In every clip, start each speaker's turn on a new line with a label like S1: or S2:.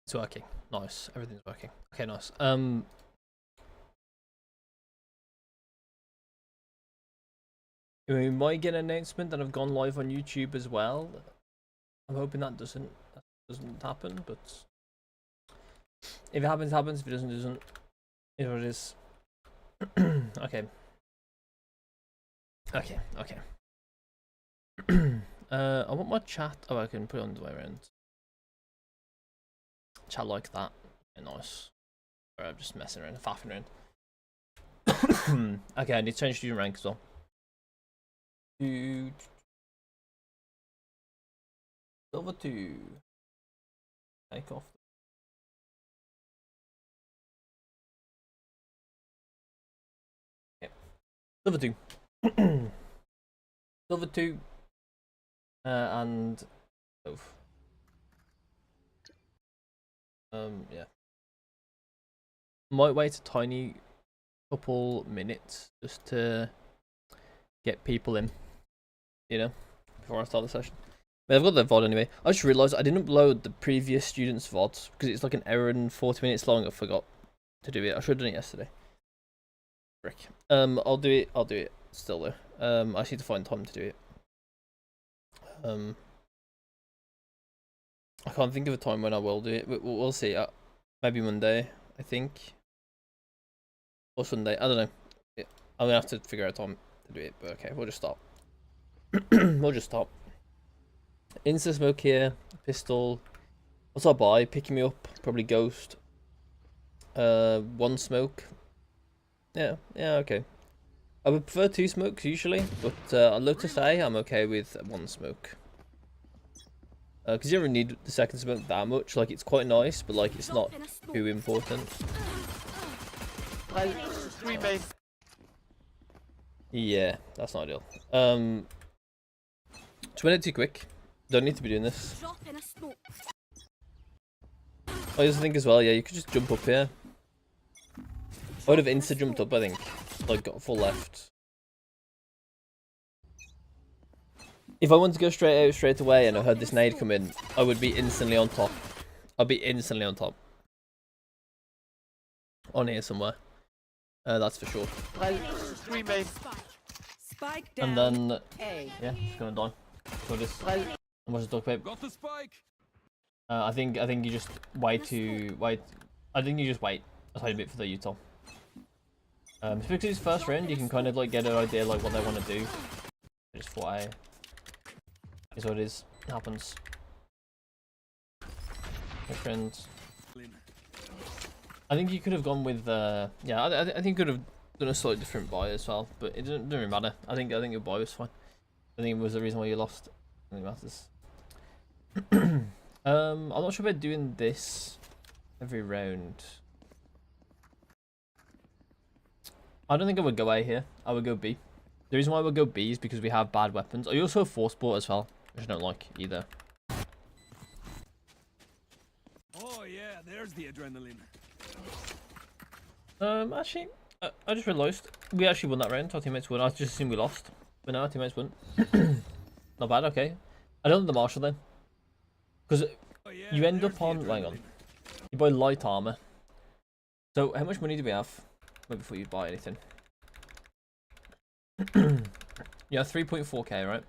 S1: It's working. Nice. Everything's working. Okay, nice. We might get an announcement that I've gone live on YouTube as well. I'm hoping that doesn't happen, but if it happens, happens. If it doesn't, doesn't. It is what it is. Okay. Okay. Okay. I want my chat. Oh, I can put it on the way around. Chat like that. Yeah, nice. Or I'm just messing around, faffing around. Okay, I need to change student rank as well. Silver 2. Take off. Okay. Silver 2. Silver 2. And Clove. Yeah. Might wait a tiny couple minutes just to get people in, you know, before I start the session. But I've got the VOD anyway. I just realised I didn't upload the previous students' VODs because it's like an hour and 40 minutes long. I forgot to do it. I should have done it yesterday. Frick. I'll do it. I'll do it still though. I just need to find time to do it. I can't think of a time when I will do it, but we'll see. Maybe Monday, I think, or Sunday. I don't know. I'm gonna have to figure out time to do it. But okay, we'll just stop. We'll just stop. Insta smoke here. Pistol. What's our buy? Picking me up. Probably ghost. One smoke. Yeah. Yeah. Okay. I would prefer 2 smokes usually, but on Lotus A, I'm okay with 1 smoke. Because you don't really need the second smoke that much. Like, it's quite nice, but like, it's not too important. Yeah, that's not ideal. 2 minutes too quick. Don't need to be doing this. I just think as well, yeah, you could just jump up here. I would have insta jumped up, I think. Like, got full left. If I wanted to go straight out straight away and I heard this nade come in, I would be instantly on top. I'd be instantly on top. On here somewhere. That's for sure. And then, yeah, it's gonna die. So just, I'm just duct tape. I think you just wait. I think you just wait a tiny bit for the util. Because it's first round, you can kind of like get an idea like what they want to do. Just fly. Is what it is. It happens. My friends. I think you could have gone with yeah. I think you could have done a slightly different buy as well, but it doesn't really matter. I think your buy was fine. I think it was the reason why you lost. I think it matters. I'm not sure about doing this every round. I don't think I would go A here. I would go B. The reason why I would go B is because we have bad weapons. I also have force port as well, which I don't like either.
S2: Oh yeah, there's the adrenaline.
S1: Actually, I just realised we actually won that round. Our teammates won. I just assumed we lost, but no, our teammates won. Not bad. Okay, I don't know the marshal then, because you end up on. Hang on, you buy light armor. So how much money do we have? Wait before you buy anything. Yeah, 3.4k, right?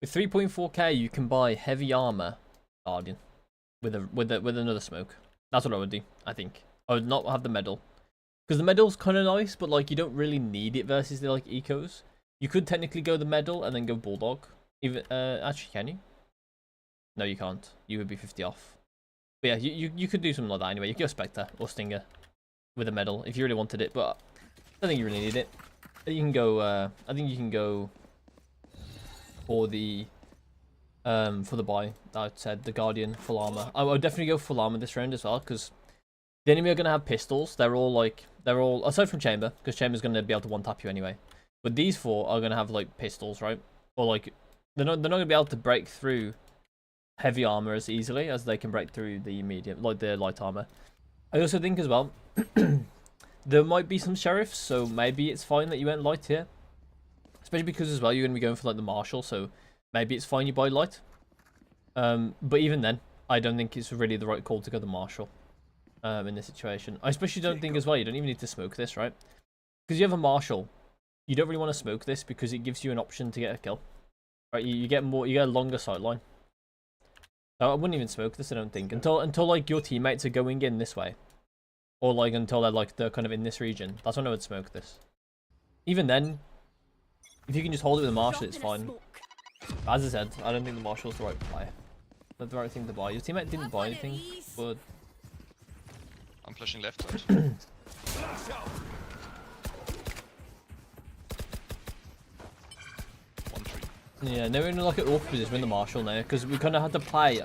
S1: With 3.4k, you can buy heavy armor, Guardian, with another smoke. That's what I would do. I think I would not have the medal, because the medal's kind of nice, but like you don't really need it versus the like ecos. You could technically go the medal and then go bulldog. Even actually, can you? No, you can't. You would be 50 off. But yeah, you could do something like that anyway. You could go Spectre or Stinger with a medal if you really wanted it, but I don't think you really need it. You can go. I think you can go for the buy that I said, the Guardian full armor. I would definitely go full armor this round as well, because the enemy are gonna have pistols. They're all aside from Chamber, because Chamber's gonna be able to one tap you anyway. But these 4 are gonna have like pistols, right? Or like they're not gonna be able to break through heavy armor as easily as they can break through the medium, like the light armor. I also think as well. There might be some sheriffs, so maybe it's fine that you went light here. Especially because as well, you're going to be going for like the marshal, so maybe it's fine you buy light. But even then, I don't think it's really the right call to go the Marshal in this situation. I especially don't think as well, you don't even need to smoke this, right? Because you have a Marshal, you don't really want to smoke this because it gives you an option to get a kill. Right, you get a longer sight line. So I wouldn't even smoke this, I don't think, until like your teammates are going in this way, or like until they're kind of in this region. That's when I would smoke this. Even then, if you can just hold it with a Marshal, it's fine. But as I said, I don't think the Marshal's the right play. Not the right thing to buy. Your teammate didn't buy anything, but
S3: I'm flashing left side.
S1: yeah, now we're in like an awkward position with the Marshal now, because we kind of had to play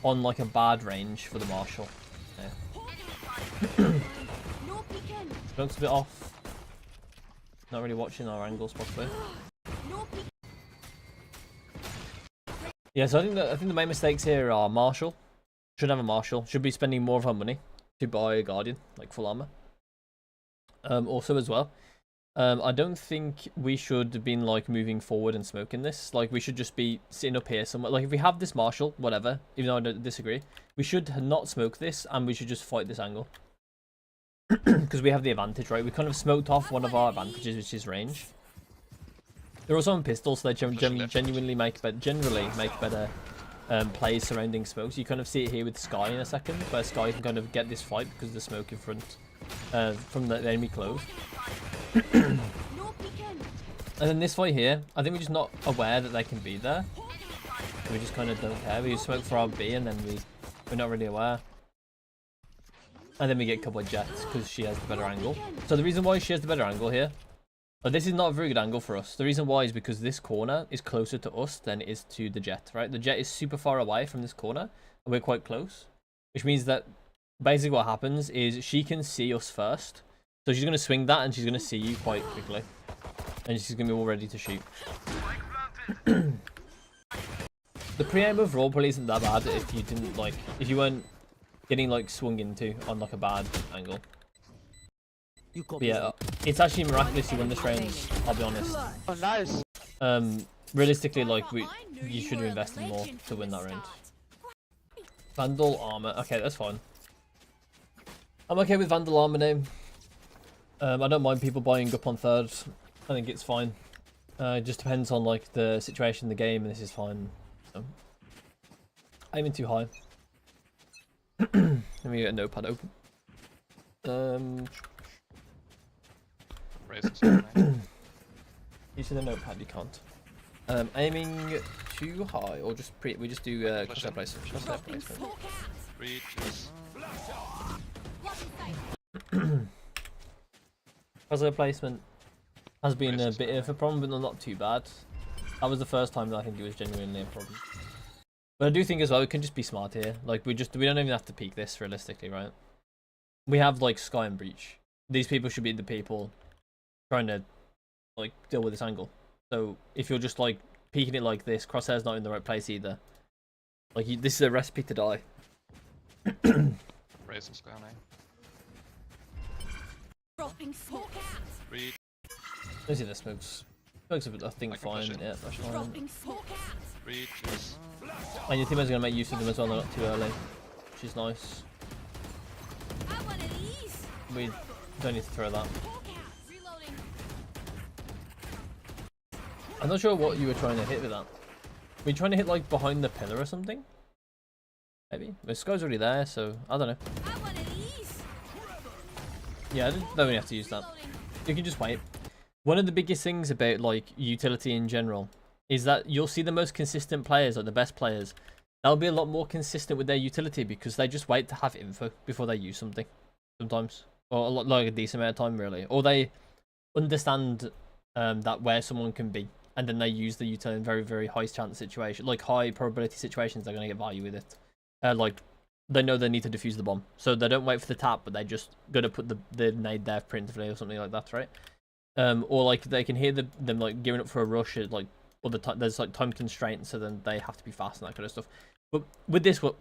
S1: on like a bad range for the Marshal. Yeah. Looks a bit off. Not really watching our angles properly. Yeah, so I think the main mistakes here are Marshal. Should have a Marshal. Should be spending more of our money to buy a Guardian, like full armor. Also as well, I don't think we should have been like moving forward and smoking this. Like we should just be sitting up here somewhere. Like if we have this Marshal, whatever, even though I don't disagree, we should not smoke this and we should just fight this angle. Because we have the advantage, right? We kind of smoked off one of our advantages, which is range. They're also on pistols, so they genuinely make better plays surrounding smokes. You kind of see it here with Sky in a second, where Sky can kind of get this fight because of the smoke in front from the enemy Clove. And then this fight here, I think we're just not aware that they can be there. We just kind of don't care. We smoke for our B and then we're not really aware. And then we get a couple of jets because she has the better angle. So the reason why she has the better angle here, this is not a very good angle for us. The reason why is because this corner is closer to us than it is to the jet, right? The jet is super far away from this corner and we're quite close, which means that basically what happens is she can see us first. So she's going to swing that and she's going to see you quite quickly. And she's going to be all ready to shoot. The pre-aim overall probably isn't that bad if you didn't like, if you weren't getting like swung into on like a bad angle. But yeah, it's actually miraculous you won this range, I'll be honest.
S4: Oh, nice.
S1: Realistically, like you should have invested more to win that range. Vandal armor, okay, that's fine. I'm okay with Vandal armor now. I don't mind people buying up on third. I think it's fine. It just depends on like the situation in the game, and this is fine. So, aiming too high. Let me get a notepad open. Use the notepad, you can't. Aiming too high, or just we just do crosshair placement. Crosshair placement has been a bit of a problem, but not too bad. That was the first time that I think it was genuinely a problem. But I do think as well we can just be smart here. Like we don't even have to peek this realistically, right? We have like Sky and Breach. These people should be the people trying to like deal with this angle. So if you're just like peeking it like this, Crosshair's not in the right place either. Like this is a recipe to die.
S3: Raise and Sky on A.
S1: Let's see the smokes. Smokes are I think fine. Yeah, that's fine. And your teammate's gonna make use of them as well, not too early. Which is nice. We don't need to throw that. I'm not sure what you were trying to hit with that. Were you trying to hit like behind the pillar or something? Maybe. The Sky's already there, so I don't know. Yeah, I don't really have to use that. You can just wait. One of the biggest things about like utility in general is that you'll see the most consistent players, like the best players, they'll be a lot more consistent with their utility because they just wait to have info before they use something sometimes, or a lot, like a decent amount of time really, or they understand that where someone can be and then they use the utility in very, very high chance situation, like high probability situations. They're going to get value with it. Like they know they need to defuse the bomb, so they don't wait for the tap, but they just gonna put the nade there preemptively or something like that, right? Or like they can hear them like gearing up for a rush at like all the time. There's like time constraints, so then they have to be fast and that kind of stuff. But with this one,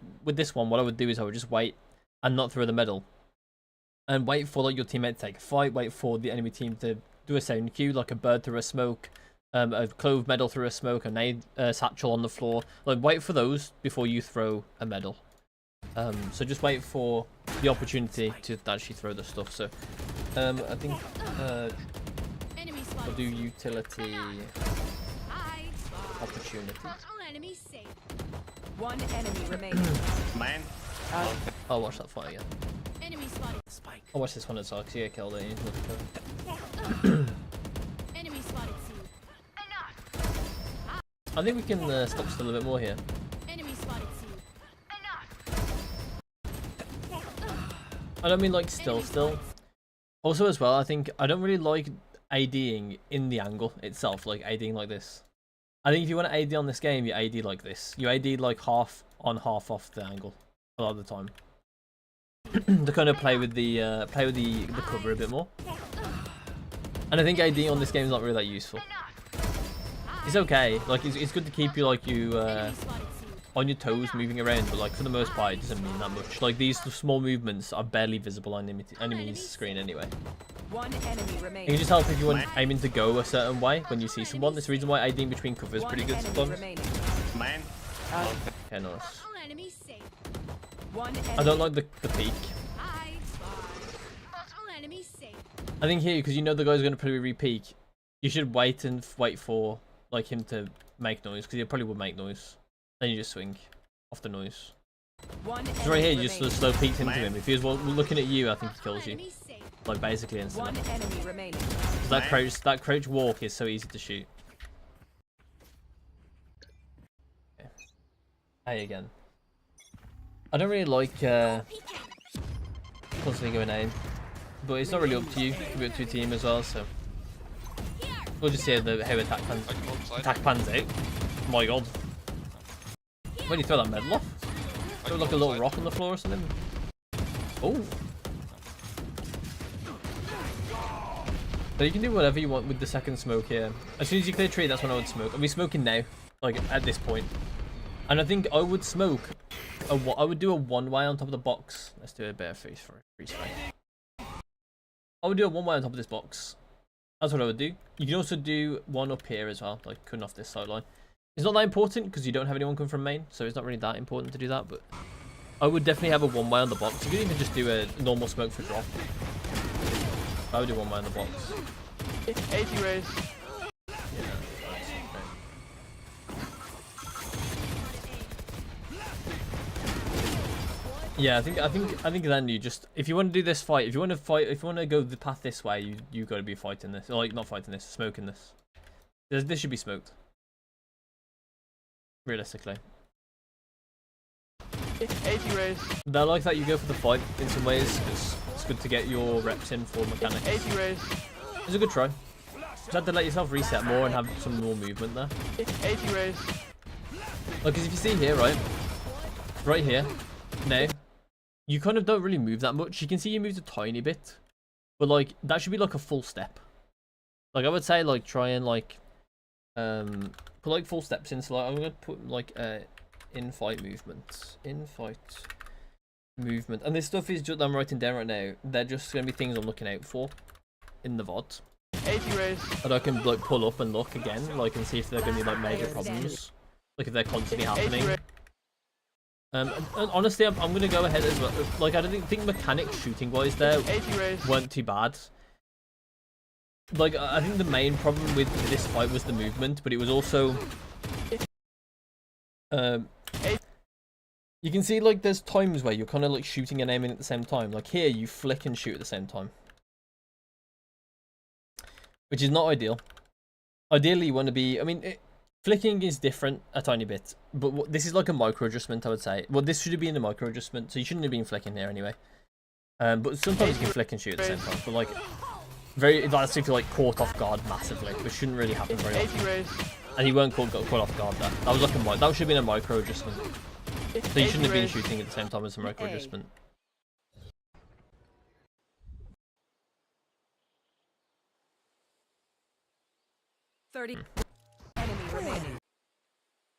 S1: what I would do is I would just wait and not throw the medal, and wait for like your teammate to take a fight. Wait for the enemy team to do a sound cue, like a bird through a smoke, a Clove medal through a smoke, a nade satchel on the floor. Like, wait for those before you throw a medal. So just wait for the opportunity to actually throw the stuff. So, I think I'll do utility opportunity.
S4: One enemy remaining.
S5: Man.
S1: I'll watch that fight again.
S4: Enemy spotted. Spike.
S1: I'll watch this one as well because you get killed. Enemy
S4: spotted. C.
S1: I think we can stop still a bit more here.
S4: Enemy spotted. C.
S1: I don't mean like still. Also as well, I think I don't really like ADing in the angle itself, like ADing like this. I think if you want to AD on this game, you AD like this. You AD like half on, half off the angle a lot of the time. To kind of play with the cover a bit more. And I think AD on this game is not really that useful. It's okay, like it's good to keep you on your toes moving around, but like for the most part it doesn't mean that much. Like these small movements are barely visible on enemy's screen anyway.
S4: One enemy remaining.
S1: It can just help if you want aiming to go a certain way when you see someone. That's the reason why ADing between cover is pretty good sometimes.
S5: Man.
S1: Okay, nice.
S4: One
S1: I don't like the peak. I think here, because you know the guy's going to probably re-peak, you should wait for like him to make noise, because he probably would make noise. Then you just swing off the noise. So right here, you just slow peeked into him. If he was looking at you, I think he kills you. Like basically instantly.
S4: One enemy remaining.
S1: That crouch walk is so easy to shoot. Okay. Hey again. I don't really like constantly going aim, but it's not really up to you. We've got 2 team as well, so we'll just see how attack pans out. Oh my god. When you throw that medal off? Throw like a little rock on the floor or something? Oh. But you can do whatever you want with the second smoke here. As soon as you clear tree, that's when I would smoke. I'll be smoking now, like at this point. And I think I would smoke. I would do a one-way on top of the box. Let's do a bit of freeze frame. I would do a one-way on top of this box. That's what I would do. You can also do one up here as well, like cutting off this sideline. It's not that important because you don't have anyone come from main, so it's not really that important to do that. But I would definitely have a one-way on the box. You could even just do a normal smoke for drop. I would do one-way on the box.
S5: 80 raise.
S1: Yeah, I think then you just, if you want to do this fight, if you want to go the path this way, you got to be fighting this, or like not fighting this, smoking this. This should be smoked. Realistically.
S5: 80 raise.
S1: But I like that you go for the fight in some ways, because it's good to get your reps in for mechanics.
S5: 80 raise.
S1: It's a good try. Just have to let yourself reset more and have some more movement there.
S5: 80 raise.
S1: Like, because if you see here, right here, now, you kind of don't really move that much. You can see you moved a tiny bit, but like that should be like a full step. Like I would say, like try and like put like full steps in. So like I'm gonna put like in fight movement, and this stuff is just I'm writing down right now. They're just gonna be things I'm looking out for in the VOD.
S5: 80 raise.
S1: And I can like pull up and look again, like and see if they're gonna be like major problems, like if they're constantly happening. And honestly, I'm going to go ahead as well. Like, I don't think mechanics shooting wise there weren't too bad. Like, I think the main problem with this fight was the movement, but it was also you can see like there's times where you're kind of like shooting and aiming at the same time. Like here, you flick and shoot at the same time, which is not ideal. Ideally, you want to be. I mean. Flicking is different a tiny bit, but this is like a micro adjustment, I would say. Well, this should be in a micro adjustment, so you shouldn't have been flicking here anyway. But sometimes you can flick and shoot at the same time. But like, that's if you're like caught off guard massively, which shouldn't really happen very often. And you weren't caught off guard there. That was like that should have been a micro adjustment. So you shouldn't have been shooting at the same time as a micro adjustment.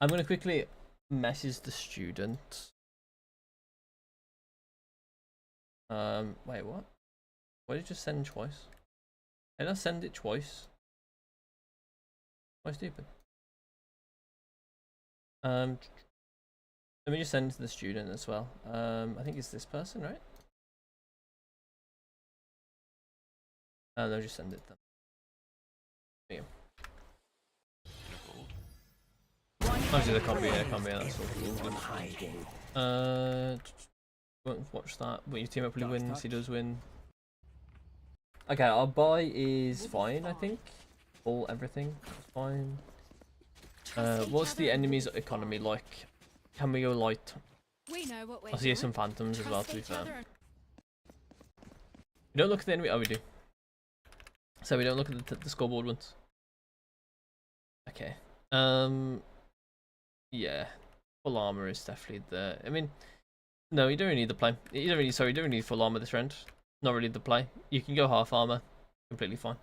S1: I'm going to quickly message the student. Wait, what? Why did you just send twice? Did I send it twice? Why stupid? Let me just send to the student as well. I think it's this person, right? No, just send it then. Yeah. Obviously the combo, that's all. Won't watch that, but your team hopefully wins, he does win. Okay, our buy is fine, I think. Everything is fine. What's the enemy's economy like? Can we go light?
S4: We know what we're
S1: I see some phantoms as well, to be
S4: Trust
S1: fair.
S4: each other.
S1: We don't look at the enemy. Oh, we do. So we don't look at the scoreboard once. Okay. Yeah. Full armor is definitely there. I mean, no, you don't really need the play. You don't really need full armor this round. Not really the play. You can go half armor. Completely fine.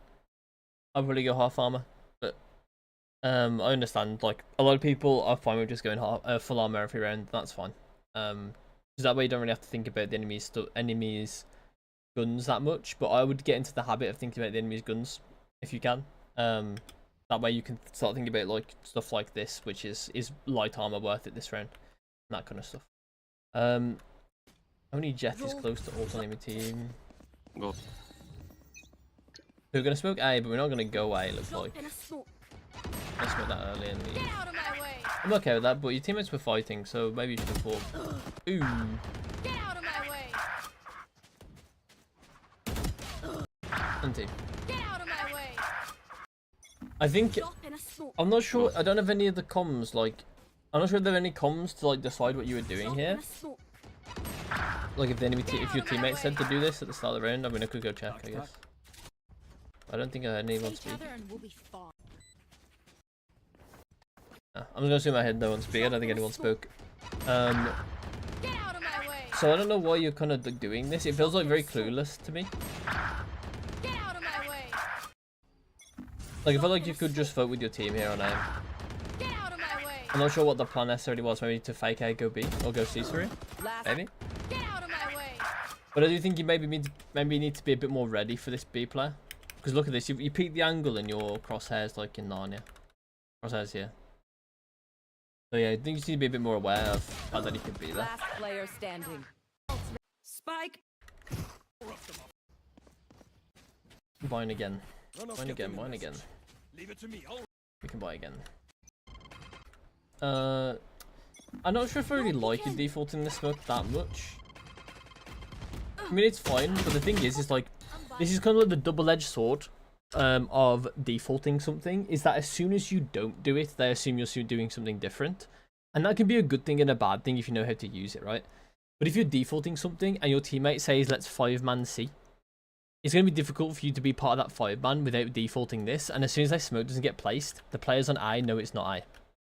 S1: I'll probably go half armor. But I understand, like, a lot of people are fine with just going full armor every round. That's fine. Because that way you don't really have to think about the enemy's guns that much. But I would get into the habit of thinking about the enemy's guns if you can. That way you can start thinking about like stuff like this, which is light armor worth it this round, and that kind of stuff. Only Jet is close to ult on enemy team.
S6: Go.
S1: We're gonna smoke A, but we're not gonna go A. It looks
S4: Drop
S1: like.
S4: in a smoke.
S1: Let's smoke that early and leave.
S4: Get out of my way.
S1: I'm okay with that, but your teammates were fighting, so maybe you should have fought. Ooh.
S4: Get out of my way.
S1: Anti.
S4: Get out of my way.
S1: I think
S4: Drop in a smoke.
S1: I'm not sure. I don't have any of the comms. Like, I'm not sure if there are any comms to like decide what you were doing
S4: Drop
S1: here.
S4: in a smoke.
S1: Like if the enemy, if your teammate said to do this at the start of the round, I mean I could go check, I guess. I don't think I heard anyone
S4: Each
S1: speak.
S4: other and we'll be fine.
S1: I'm just gonna assume I heard no one speak. I don't think anyone spoke.
S4: Get out of my way.
S1: So I don't know why you're kind of doing this. It feels like very clueless to me.
S4: Get out of my way.
S1: Like I feel like you could just vote with your team here on aim.
S4: Get out of my way.
S1: I'm not sure what the plan necessarily was. Maybe to fake A, go B, or go C3.
S4: Last.
S1: Maybe.
S4: Get out of my way.
S1: But I do think you maybe need to be a bit more ready for this B player. Because look at this, you peek the angle in your crosshairs like in Narnia. Crosshairs here. So yeah, I think you just need to be a bit more aware of how that he could be there.
S4: Last player standing. Spike.
S1: Buying again.
S2: Run off,
S1: Buying
S2: get
S1: again,
S2: the
S1: buying
S2: message.
S1: again.
S2: Leave it to me. I'll
S1: We can buy again. I'm not sure if I really like you defaulting the smoke that much. I mean, it's fine, but the thing is like, this is kind of like the double-edged sword of defaulting something, is that as soon as you don't do it, they assume you're doing something different. And that can be a good thing and a bad thing if you know how to use it, right? But if you're defaulting something and your teammate says, let's 5-man C, it's going to be difficult for you to be part of that 5-man without defaulting this. And as soon as that smoke doesn't get placed, the players on A know it's not A.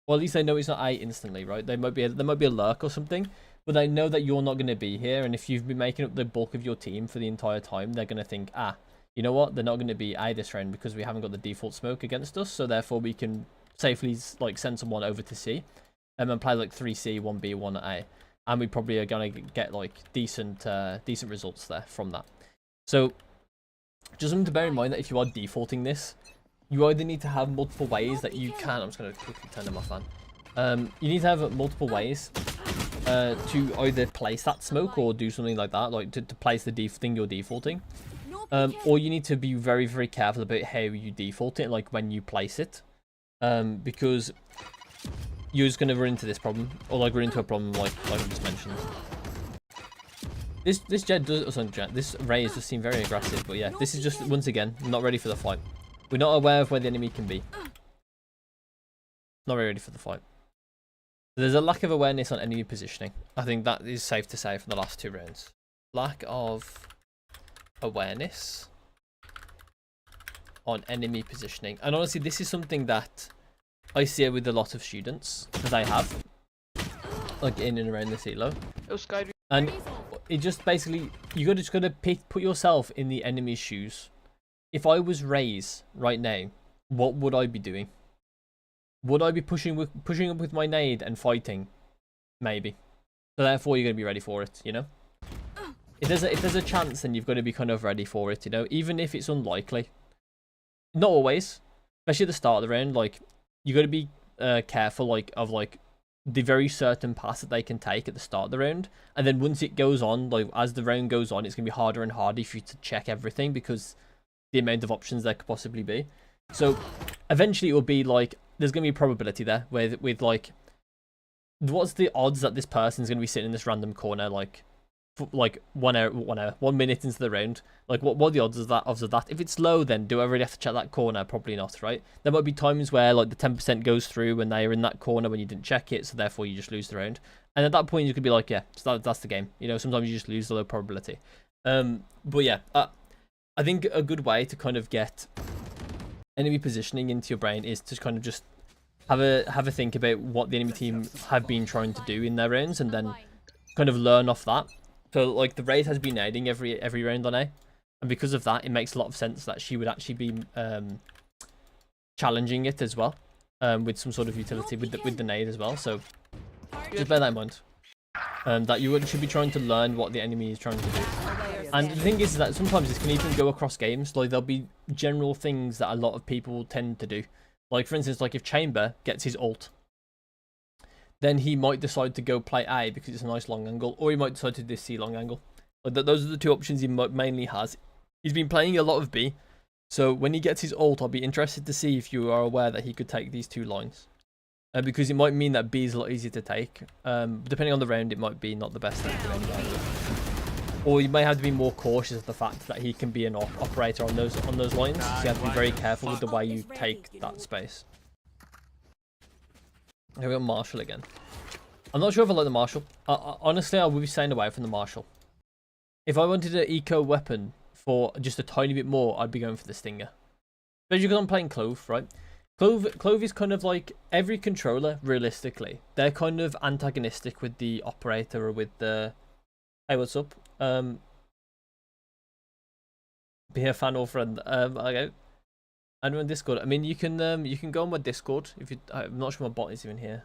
S1: Or at least they know it's not A instantly, right? There might be a lurk or something, but they know that you're not going to be here. And if you've been making up the bulk of your team for the entire time, they're going to think, ah, you know what? They're not going to be A this round because we haven't got the default smoke against us. So therefore we can safely like send someone over to C and play like 3C, 1B, 1A. And we probably are going to get like decent results there from that. So just something to bear in mind that if you are defaulting this, you either need to have multiple ways that you can. I'm just going to quickly turn on my fan. You need to have multiple ways to either place that smoke or do something like that, like to place the thing you're defaulting. Or you need to be very, very careful about how you default it, like when you place it, because you're just going to run into this problem, or like run into a problem like I just mentioned. This Raze does seem very aggressive, but yeah, this is just, once again, not ready for the fight. We're not aware of where the enemy can be. Not really ready for the fight. There's a lack of awareness on enemy positioning. I think that is safe to say from the last 2 rounds. Lack of awareness on enemy positioning. And honestly, this is something that I see with a lot of students, because I have, like in and around this elo.
S5: Oh, Sky.
S1: And it just basically, you just gotta put yourself in the enemy's shoes. If I was Raze right now, what would I be doing? Would I be pushing up with my nade and fighting? Maybe. So therefore, you're gonna be ready for it. You know. If there's a chance, then you've got to be kind of ready for it. You know, even if it's unlikely. Not always, especially at the start of the round. Like you got to be careful of the very certain pass that they can take at the start of the round, and then once it goes on, like as the round goes on, it's gonna be harder and harder for you to check everything because the amount of options there could possibly be. So eventually it will be like there's gonna be a probability there with like what's the odds that this person's gonna be sitting in this random corner like for like 1 hour, 1 minute into the round. Like what are the odds of that? If it's low, then do I really have to check that corner? Probably not, right? There might be times where like the 10% goes through when they are in that corner when you didn't check it, so therefore you just lose the round. And at that point you could be like, yeah, so that's the game. You know, sometimes you just lose the low probability. But yeah, I think a good way to kind of get enemy positioning into your brain is to kind of just have a think about what the enemy team have been trying to do in their rounds, and then kind of learn off that. So like the Raid has been nading every round on A, and because of that, it makes a lot of sense that she would actually be challenging it as well, with some sort of utility with the nade as well. So just bear that in mind. That you should be trying to learn what the enemy is trying to do. And the thing is that sometimes this can even go across games. Like there'll be general things that a lot of people tend to do. Like for instance, like if Chamber gets his ult, then he might decide to go play A because it's a nice long angle, or he might decide to do C long angle. Like those are the two options he mainly has. He's been playing a lot of B, so when he gets his ult, I'll be interested to see if you are aware that he could take these two lines. Because it might mean that B is a lot easier to take. Depending on the round, it might be not the best thing to end either. Or you may have to be more cautious of the fact that he can be an operator on those lines. So you have to be very careful with the way you take that space. Here we got Marshall again. I'm not sure if I like the Marshall. Honestly, I would be staying away from the Marshall. If I wanted an eco weapon for just a tiny bit more, I'd be going for the Stinger. Especially because I'm playing Clove, right? Clove is kind of like every controller, realistically. They're kind of antagonistic with the operator or with the... Hey, what's up? Be a fan or friend. Okay. I'm on Discord. I mean, you can go on my Discord if you. I'm not sure my bot is even here.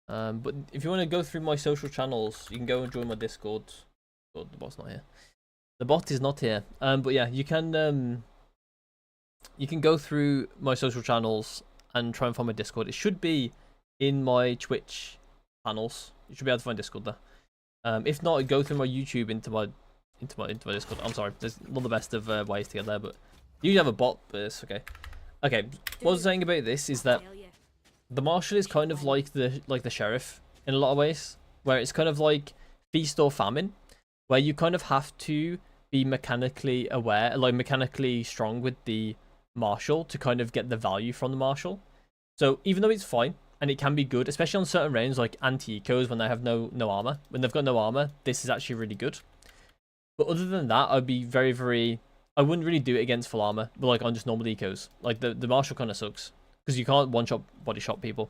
S1: But if you want to go through my social channels, you can go and join my Discord. Oh, the bot's not here. The bot is not here. But yeah, you can go through my social channels and try and find my Discord. It should be in my Twitch channels. You should be able to find Discord there. If not, go through my YouTube into my Discord. I'm sorry, there's not the best of ways to get there, but you have a bot, but it's okay. Okay, what I was saying about this is that the Marshal is kind of like the Sheriff in a lot of ways, where it's kind of like feast or famine, where you kind of have to be mechanically aware, like mechanically strong with the Marshal to kind of get the value from the Marshal. So even though it's fine and it can be good, especially on certain rounds like anti-ecos when they have no armor, when they've got no armor, this is actually really good. But other than that, I'd be very I wouldn't really do it against full armor, but like on just normal ecos. Like the Marshal kind of sucks because you can't one-shot body shot people.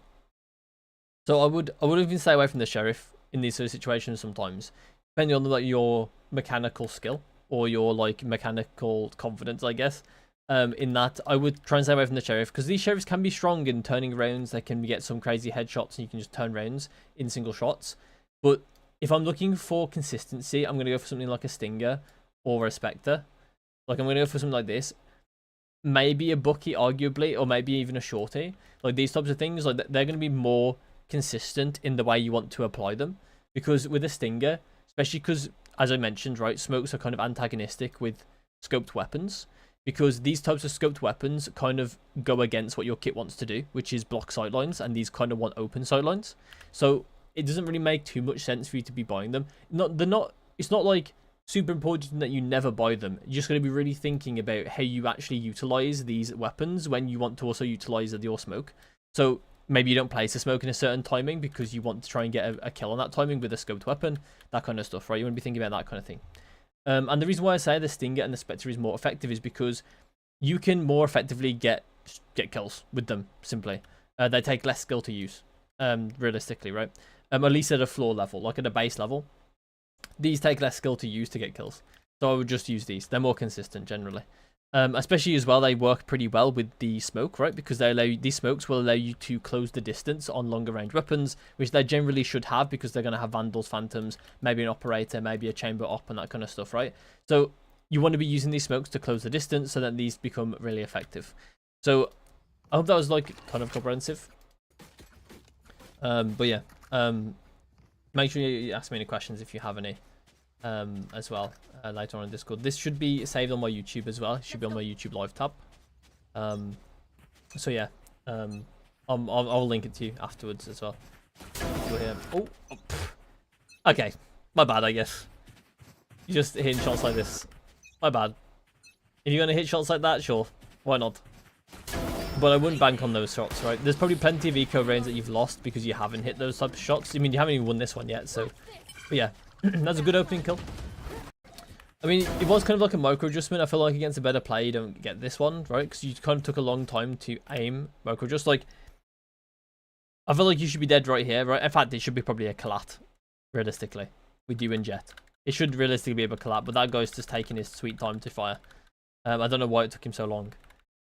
S1: So I would even stay away from the Sheriff in these sort of situations sometimes, depending on like your mechanical skill or your like mechanical confidence, I guess. In that, I would try and stay away from the Sheriff because these Sheriffs can be strong in turning rounds. They can get some crazy headshots and you can just turn rounds in single shots. But if I'm looking for consistency, I'm going to go for something like a Stinger or a Spectre. Like, I'm going to go for something like this. Maybe a Bucky, arguably, or maybe even a Shorty. Like, these types of things, like, they're going to be more consistent in the way you want to apply them. Because with a Stinger, especially because, as I mentioned, right, smokes are kind of antagonistic with scoped weapons. Because these types of scoped weapons kind of go against what your kit wants to do, which is block sightlines, and these kind of want open sightlines. So it doesn't really make too much sense for you to be buying them. It's not like super important that you never buy them. You're just going to be really thinking about how you actually utilize these weapons when you want to also utilize your smoke. So maybe you don't place a smoke in a certain timing because you want to try and get a kill on that timing with a scoped weapon, that kind of stuff, right? You want to be thinking about that kind of thing. And the reason why I say the Stinger and the Spectre is more effective is because you can more effectively get kills with them, simply. They take less skill to use, realistically, right? At least at a floor level, like at a base level. These take less skill to use to get kills. So I would just use these. They're more consistent, generally. Especially as well, they work pretty well with the smoke, right? Because these smokes will allow you to close the distance on longer range weapons, which they generally should have because they're going to have Vandals, Phantoms, maybe an Operator, maybe a Chamber Op and that kind of stuff, right? So you want to be using these smokes to close the distance so that these become really effective. So I hope that was like kind of comprehensive. But yeah, make sure you ask me any questions if you have any, as well, later on in Discord. This should be saved on my YouTube as well. It should be on my YouTube live tab. So yeah, I'll link it to you afterwards as well. You're here. Oh, okay, my bad, I guess. You're just hitting shots like this. My bad. If you're gonna hit shots like that, sure, why not? But I wouldn't bank on those shots, right? There's probably plenty of eco range that you've lost because you haven't hit those types of shots. I mean, you haven't even won this one yet, so... But yeah, that's a good opening kill. I mean, it was kind of like a micro adjustment. I feel like against a better player, you don't get this one, right? Because you kind of took a long time to aim micro adjust. Like, I feel like you should be dead right here, right? In fact, it should be probably a collat, realistically, with you and Jet. It should realistically be a collat, but that guy's just taking his sweet time to fire. I don't know why it took him so long.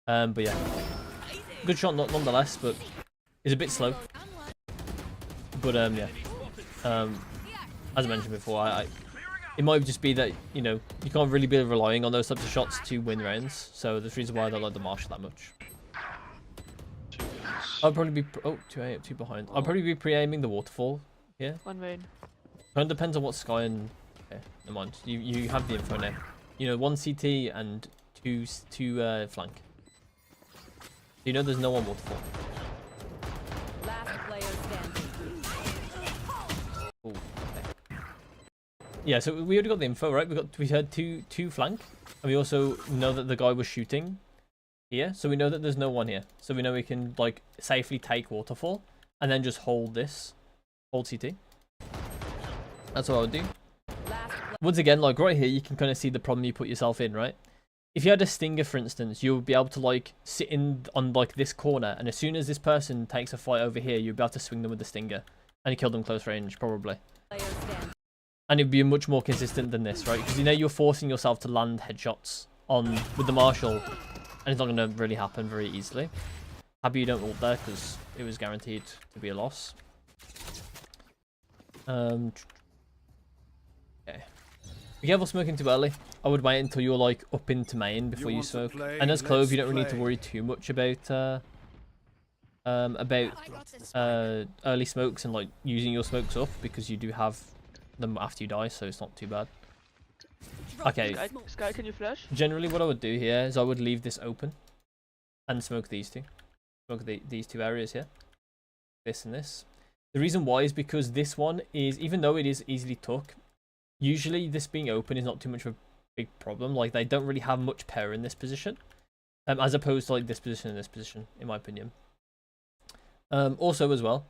S1: But yeah. Good shot nonetheless, but it's a bit slow. But yeah. As I mentioned before, it might just be that, you know, you can't really be relying on those types of shots to win rounds. So that's the reason why I don't like the Marshal that much. I'll probably be... Oh, two behind. I'll probably be pre-aiming the waterfall here.
S5: One main.
S1: Kind of depends on what sky and... Okay, never mind. You have the info now. You know, 1 CT and 2 flank. You know there's no one waterfall.
S4: Last player standing.
S1: Ooh, okay. Yeah, so we already got the info, right? We had two flank, and we also know that the guy was shooting here, so we know that there's no one here. So we know we can like safely take waterfall and then just hold this, hold CT. That's what I would do. Once again, like right here, you can kind of see the problem you put yourself in, right? If you had a stinger, for instance, you would be able to like sit in on like this corner, and as soon as this person takes a fight over here, you'd be able to swing them with the stinger and kill them close range, probably. And it'd be much more consistent than this, right? Because you know you're forcing yourself to land headshots on with the Marshal, and it's not going to really happen very easily. Happy you don't ult there because it was guaranteed to be a loss. Okay. Be careful smoking too early. I would wait until you're like up into main before you smoke. And as Clove, you don't really need to worry too much about early smokes and like using your smokes up, because you do have them after you die, so it's not too bad. Okay.
S5: Sky, can you flash?
S1: Generally, what I would do here is I would leave this open and smoke these two. Smoke these two areas here. This and this. The reason why is because this one is, even though it is easily took, usually this being open is not too much of a big problem. Like, they don't really have much power in this position, as opposed to like this position and this position, in my opinion. Also as well,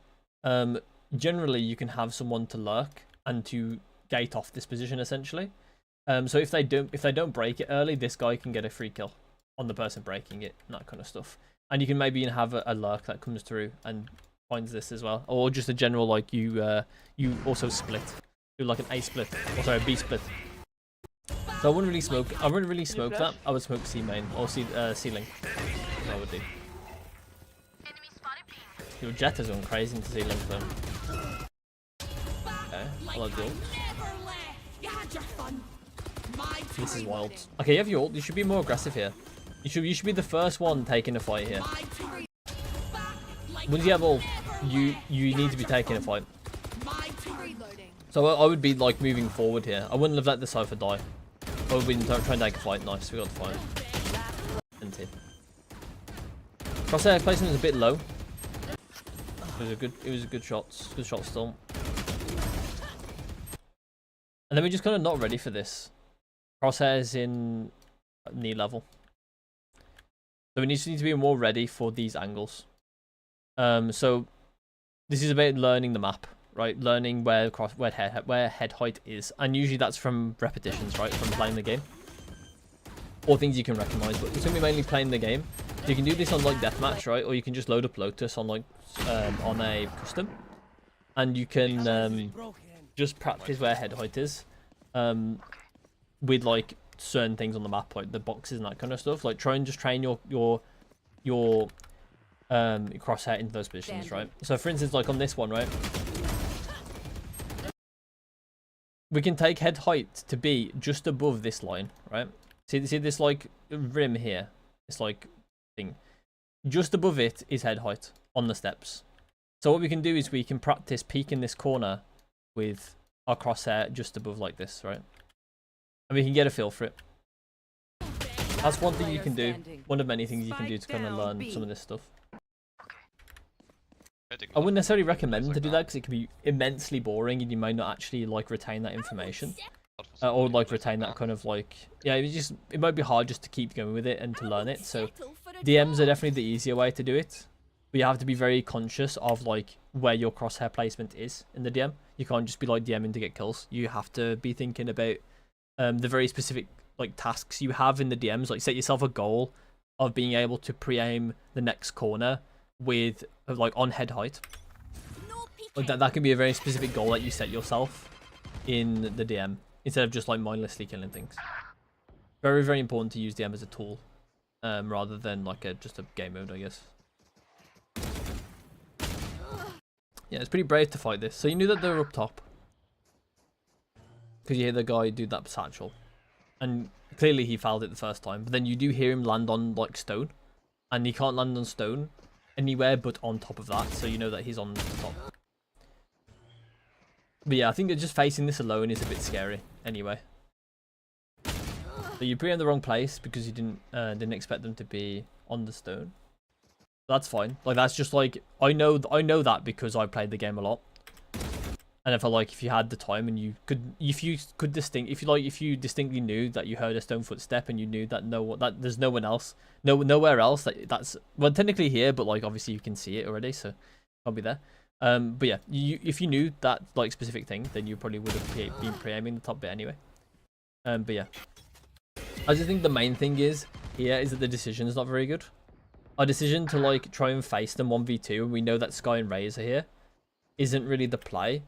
S1: generally you can have someone to lurk and to gate off this position essentially. So if they don't break it early, this guy can get a free kill on the person breaking it and that kind of stuff. And you can maybe even have a lurk that comes through and finds this as well, or just a general like you also split. Do like an A split, or sorry, a B split. So I wouldn't really smoke that. I would smoke C main or C link. That's what I would do. Your Jet has gone crazy into C link though. Okay, I like the ult. This is wild. Okay, you have your ult. You should be more aggressive here. You should be the first one taking a fight here. Once you have ult, you need to be taking a fight. So I would be like moving forward here. I wouldn't have let the Cypher die. I would be trying to take a fight. Nice, we got the fight. NT. Crosshair placement is a bit low. It was a good shot. Good shot still. And then we're just kind of not ready for this. Crosshair is in knee level. So we need to be more ready for these angles. So this is about learning the map, right? Learning where head height is, and usually that's from repetitions, right? From playing the game, or things you can recognize. But it's gonna be mainly playing the game. So you can do this on like deathmatch, right? Or you can just load up Lotus on like on a custom, and you can just practice where head height is, with like certain things on the map, like the boxes and that kind of stuff. Like try and just train your crosshair into those positions, right? So for instance, like on this one, right, we can take head height to be just above this line, right? See this like rim here, this like thing. just above it is head height on the steps. So what we can do is we can practice peeking this corner with our crosshair just above like this, right? And we can get a feel for it. That's one thing you can do. One of many things you can do to kind of learn some of this stuff. I wouldn't necessarily recommend to do that because it can be immensely boring and you might not actually like retain that information. Or like retain that kind of like, yeah, it might be hard just to keep going with it and to learn it. So DMs are definitely the easier way to do it. But you have to be very conscious of like where your crosshair placement is in the DM. You can't just be like DMing to get kills. You have to be thinking about the very specific like tasks you have in the DMs. Like set yourself a goal of being able to pre-aim the next corner with like on head height. Like that can be a very specific goal that you set yourself in the DM instead of just like mindlessly killing things. Very, very important to use DM as a tool rather than like just a game mode, I guess. Yeah, it's pretty brave to fight this. So you knew that they were up top because you hear the guy do that satchel, and clearly he fouled it the first time. But then you do hear him land on like stone, and he can't land on stone anywhere but on top of that. So you know that he's on the top. But yeah, I think that just facing this alone is a bit scary. Anyway, so you pre in the wrong place because you didn't expect them to be on the stone. That's fine. Like that's just like I know that because I played the game a lot, and if you had the time and if you distinctly knew that you heard a stone footstep and you knew that there's no one else, nowhere else that's well technically here, but like obviously you can see it already, so I'll be there. But yeah, if you knew that like specific thing, then you probably would have been pre-aiming the top bit anyway. But yeah, I just think the main thing is that the decision is not very good. Our decision to like try and face them 1v2 and we know that Sky and Raze are here isn't really the play.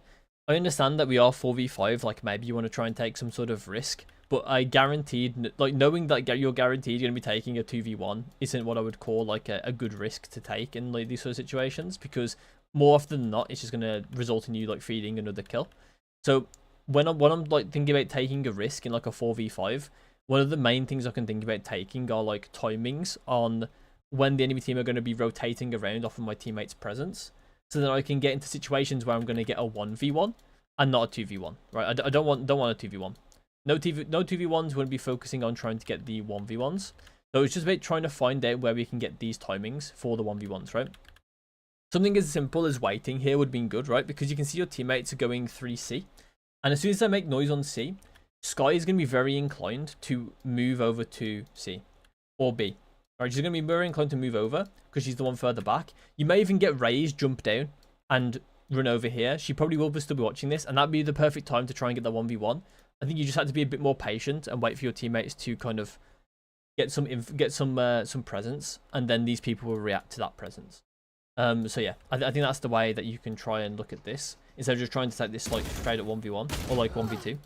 S1: I understand that we are 4v5, like maybe you want to try and take some sort of risk, but I guaranteed, like knowing that you're guaranteed going to be taking a 2v1 isn't what I would call like a good risk to take in like these sort of situations, because more often than not it's just going to result in you like feeding another kill. So when I'm like thinking about taking a risk in like a 4v5, one of the main things I can think about taking are like timings on when the enemy team are going to be rotating around off of my teammate's presence, so that I can get into situations where I'm going to get a 1v1 and not a 2v1, right? I don't want a 2v1. No 2v1s wouldn't be focusing on trying to get the 1v1s. So it's just about trying to find out where we can get these timings for the 1v1s, right? Something as simple as waiting here would be good, right? Because you can see your teammates are going 3C, and as soon as they make noise on C, Sky is going to be very inclined to move over to C or B. Right, she's going to be very inclined to move over because she's the one further back. You may even get Raze jump down and run over here. She probably will still be watching this, and that'd be the perfect time to try and get that 1v1. I think you just have to be a bit more patient and wait for your teammates to kind of get some presence, and then these people will react to that presence. So yeah, I think that's the way that you can try and look at this instead of just trying to take this like straight at 1v1 or like 1v2.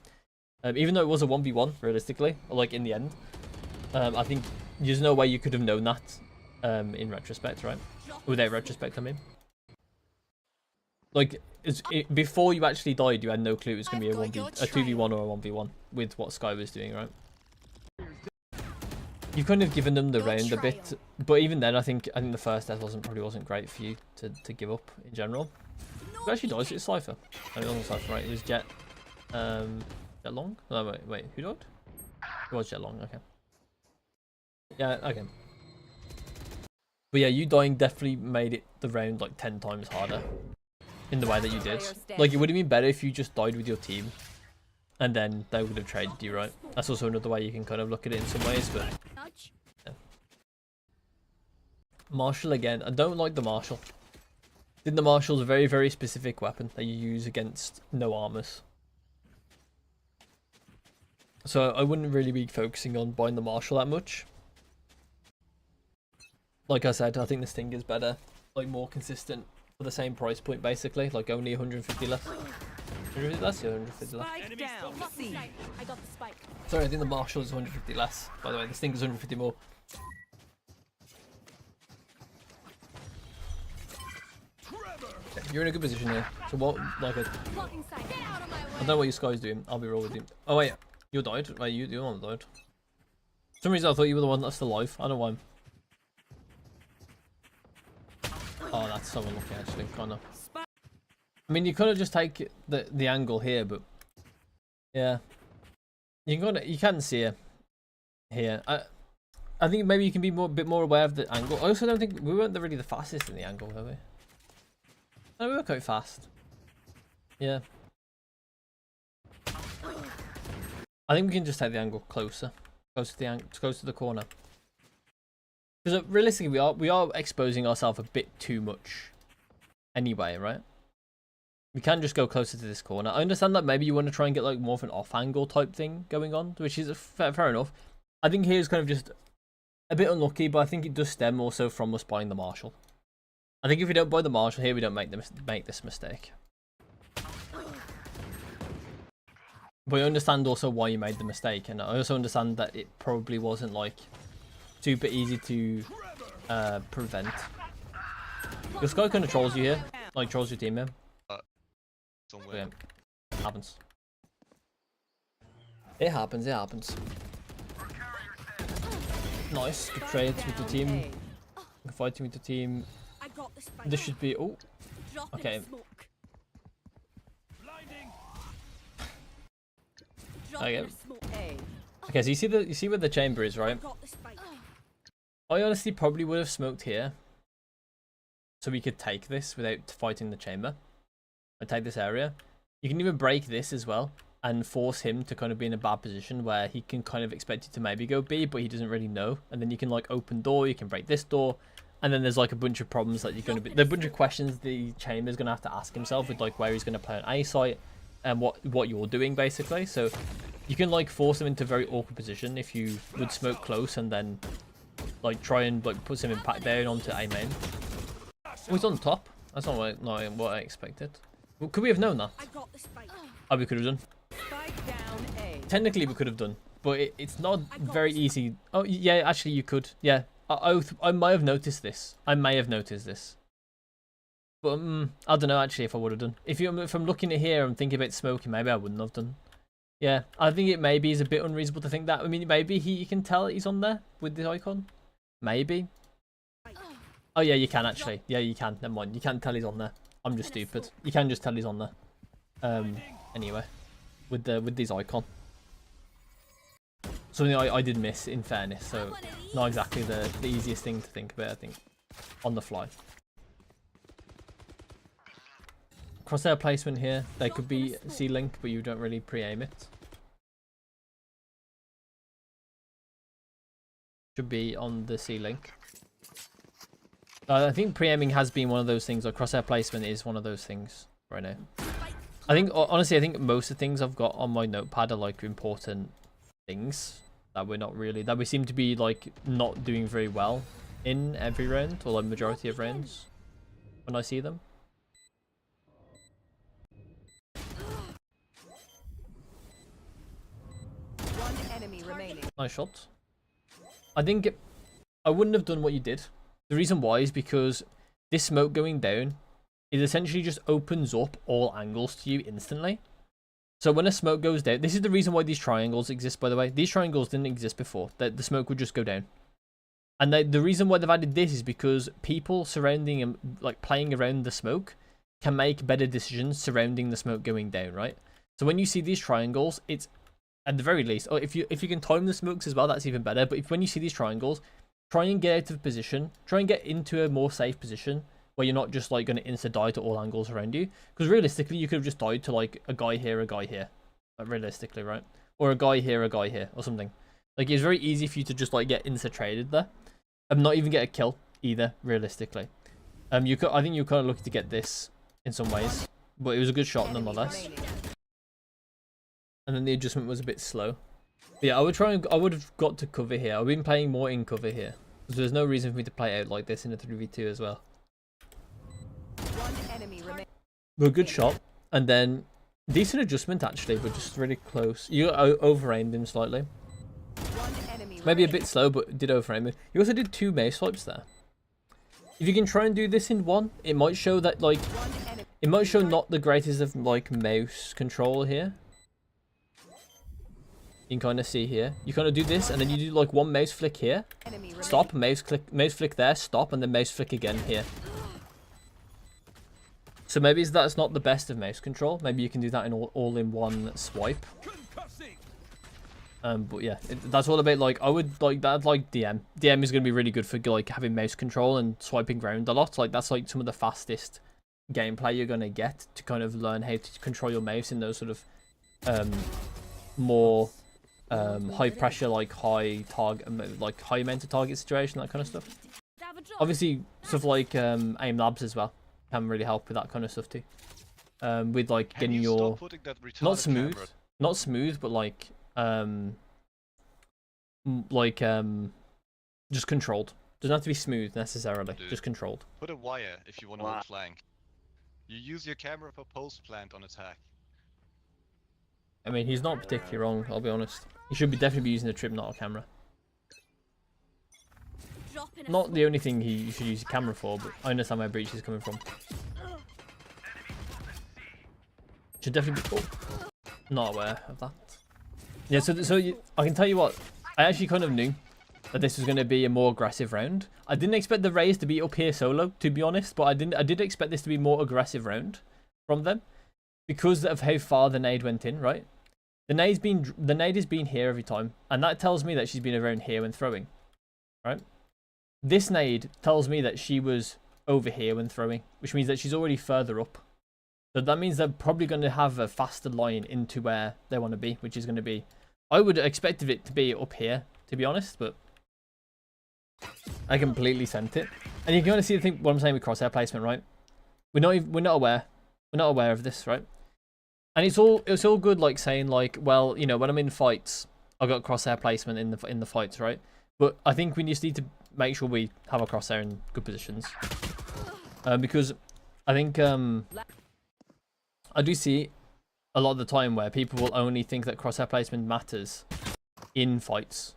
S1: Even though it was a 1v1 realistically, or like in the end, I think there's no way you could have known that in retrospect, right? Without retrospect, I mean. Like, before you actually died, you had no clue it was going to be a 2v1 or a 1v1 with what Sky was doing, right? You've kind of given them the round a bit, but even then, I think the first death probably wasn't great for you to give up in general. Who actually died? It's Cypher. No, it wasn't Cypher, right? It was Jet. Jet Long? No, wait, who died? It was Jet Long, okay. Yeah, okay. But yeah, you dying definitely made it the round like 10 times harder in the way that you did. Like, it would have been better if you just died with your team and then they would have traded you, right? That's also another way you can kind of look at it in some ways, but yeah. Marshall again. I don't like the Marshall. I think the Marshall's a very, very specific weapon that you use against no armors. So I wouldn't really be focusing on buying the Marshall that much. Like I said, I think the Sting is better, like more consistent for the same price point, basically. Like only 150 less. 150 less? Yeah, 150 less.
S4: Spike down. C. I got the spike.
S1: Sorry, I think the Marshall is 150 less. By the way, the Sting is 150 more. Yeah, you're in a good position here. So what, like, I don't know what your Sky's doing. I'll be real with you. Oh wait, you died. Wait, you're the one that died. For some reason I thought you were the one that's still alive. I don't know why. Let's have a look actually, kind of. I mean, you could have just take the angle here, but yeah, you can see it here. I think maybe you can be a bit more aware of the angle. I also don't think we weren't really the fastest in the angle, were we? No, we were quite fast. Yeah. I think we can just take the angle closer to the corner. Because realistically, we are exposing ourselves a bit too much. Anyway, right? We can just go closer to this corner. I understand that maybe you want to try and get like more of an off-angle type thing going on, which is fair enough. I think here's kind of just a bit unlucky, but I think it does stem also from us buying the Marshall. I think if we don't buy the Marshall here, we don't make this mistake. But I understand also why you made the mistake, and I also understand that it probably wasn't like super easy to prevent. This guy kind of trolls you here, like trolls your team here.
S3: Somewhere.
S1: Yeah, happens. It happens. It happens. Nice, good trades with the team. Good fighting with the team. This should be. Oh, okay. Okay. Okay, so you see where the chamber is, right? I honestly probably would have smoked here, so we could take this without fighting the chamber. I take this area. You can even break this as well and force him to kind of be in a bad position where he can kind of expect you to maybe go B, but he doesn't really know. And then you can like open door, you can break this door, and then there's like a bunch of problems that you're going to be. There's a bunch of questions the chamber's going to have to ask himself with like where he's going to play an A site and what you're doing basically. So you can like force him into a very awkward position if you would smoke close and then like try and like put some impact down onto A main. Oh, he's on top. That's not what I expected. Well, could we have known that? Oh, we could have done. Technically, we could have done, but it's not very easy. Oh, yeah, actually, you could. Yeah, I might have noticed this. I may have noticed this. But I don't know, actually, if I would have done. If I'm looking at here and thinking about smoking, maybe I wouldn't have done. Yeah, I think it maybe is a bit unreasonable to think that. I mean, maybe you can tell he's on there with the icon. Maybe. Oh, yeah, you can, actually. Yeah, you can. Never mind. You can tell he's on there. I'm just stupid. You can just tell he's on there. Anyway, with this icon. Something I did miss, in fairness. So not exactly the easiest thing to think about, I think, on the fly. Crosshair placement here. They could be C-Link, but you don't really pre-aim it. Should be on the C-Link. I think pre-aiming has been one of those things, or crosshair placement is one of those things right now. I think, honestly, I think most of the things I've got on my notepad are like important things that that we seem to be like not doing very well in every round, or like majority of rounds when I see them.
S6: One enemy remaining.
S1: Nice shot. I think I wouldn't have done what you did. The reason why is because this smoke going down, it essentially just opens up all angles to you instantly. So when a smoke goes down, this is the reason why these triangles exist, by the way. These triangles didn't exist before. The smoke would just go down. And the reason why they've added this is because people surrounding and like playing around the smoke can make better decisions surrounding the smoke going down, right? So when you see these triangles, it's at the very least, or if you can time the smokes as well, that's even better. But when you see these triangles, try and get out of position. Try and get into a more safe position where you're not just like going to insta-die to all angles around you. Because realistically, you could have just died to like a guy here. Like, realistically, right? Or a guy here, or something. Like, it's very easy for you to just like get insta-traded there. And not even get a kill either, realistically. I think you're kind of lucky to get this in some ways. But it was a good shot nonetheless. And then the adjustment was a bit slow. But yeah, I would have got to cover here. I've been playing more in cover here. So there's no reason for me to play out like this in a 3v2 as well. But a good shot. And then decent adjustment actually, but just really close. You over-aimed him slightly. Maybe a bit slow, but did over-aim him. You also did 2 mace swipes there. If you can try and do this in one, it might show that like it might show not the greatest of like mouse control here. You can kind of see here. You kind of do this, and then you do like one mouse flick here. Stop, mouse flick there, stop, and then mouse flick again here. So maybe that's not the best of mouse control. Maybe you can do that in all in one swipe. But yeah, that's all about, like, I would like that, like DM. DM is going to be really good for like having mouse control and swiping around a lot. Like that's like some of the fastest gameplay you're going to get to kind of learn how to control your mouse in those sort of more high pressure, like high target, like high amount of target situation, that kind of stuff. Obviously stuff like aim labs as well can really help with that kind of stuff too. With like getting your not smooth, but like just controlled. Doesn't have to be smooth necessarily,
S3: Dude,
S1: just controlled.
S3: Put a wire if you want to hold flank. You use your camera for post plant on attack.
S1: I mean, he's not particularly wrong, I'll be honest. He should be definitely be using a trip, not a camera. Not the only thing you should use a camera for, but I understand where Breach is coming from. Should definitely be... Oh, not aware of that. Yeah, I can tell you what, I actually kind of knew that this was going to be a more aggressive round. I didn't expect the Raze to be up here solo, to be honest, but I did expect this to be a more aggressive round from them because of how far the nade went in, right? The nade has been here every time, and that tells me that she's been around here when throwing, right? This nade tells me that she was over here when throwing, which means that she's already further up. So that means they're probably going to have a faster line into where they want to be, which is going to be... I would have expected it to be up here, to be honest, but I completely sent it. And you can kind of see what I'm saying with crosshair placement, right? We're not aware of this, right? And it's all good, like saying like, well, you know, when I'm in fights, I got crosshair placement in the fights, right? But I think we just need to make sure we have our crosshair in good positions, because I think I do see a lot of the time where people will only think that crosshair placement matters in fights.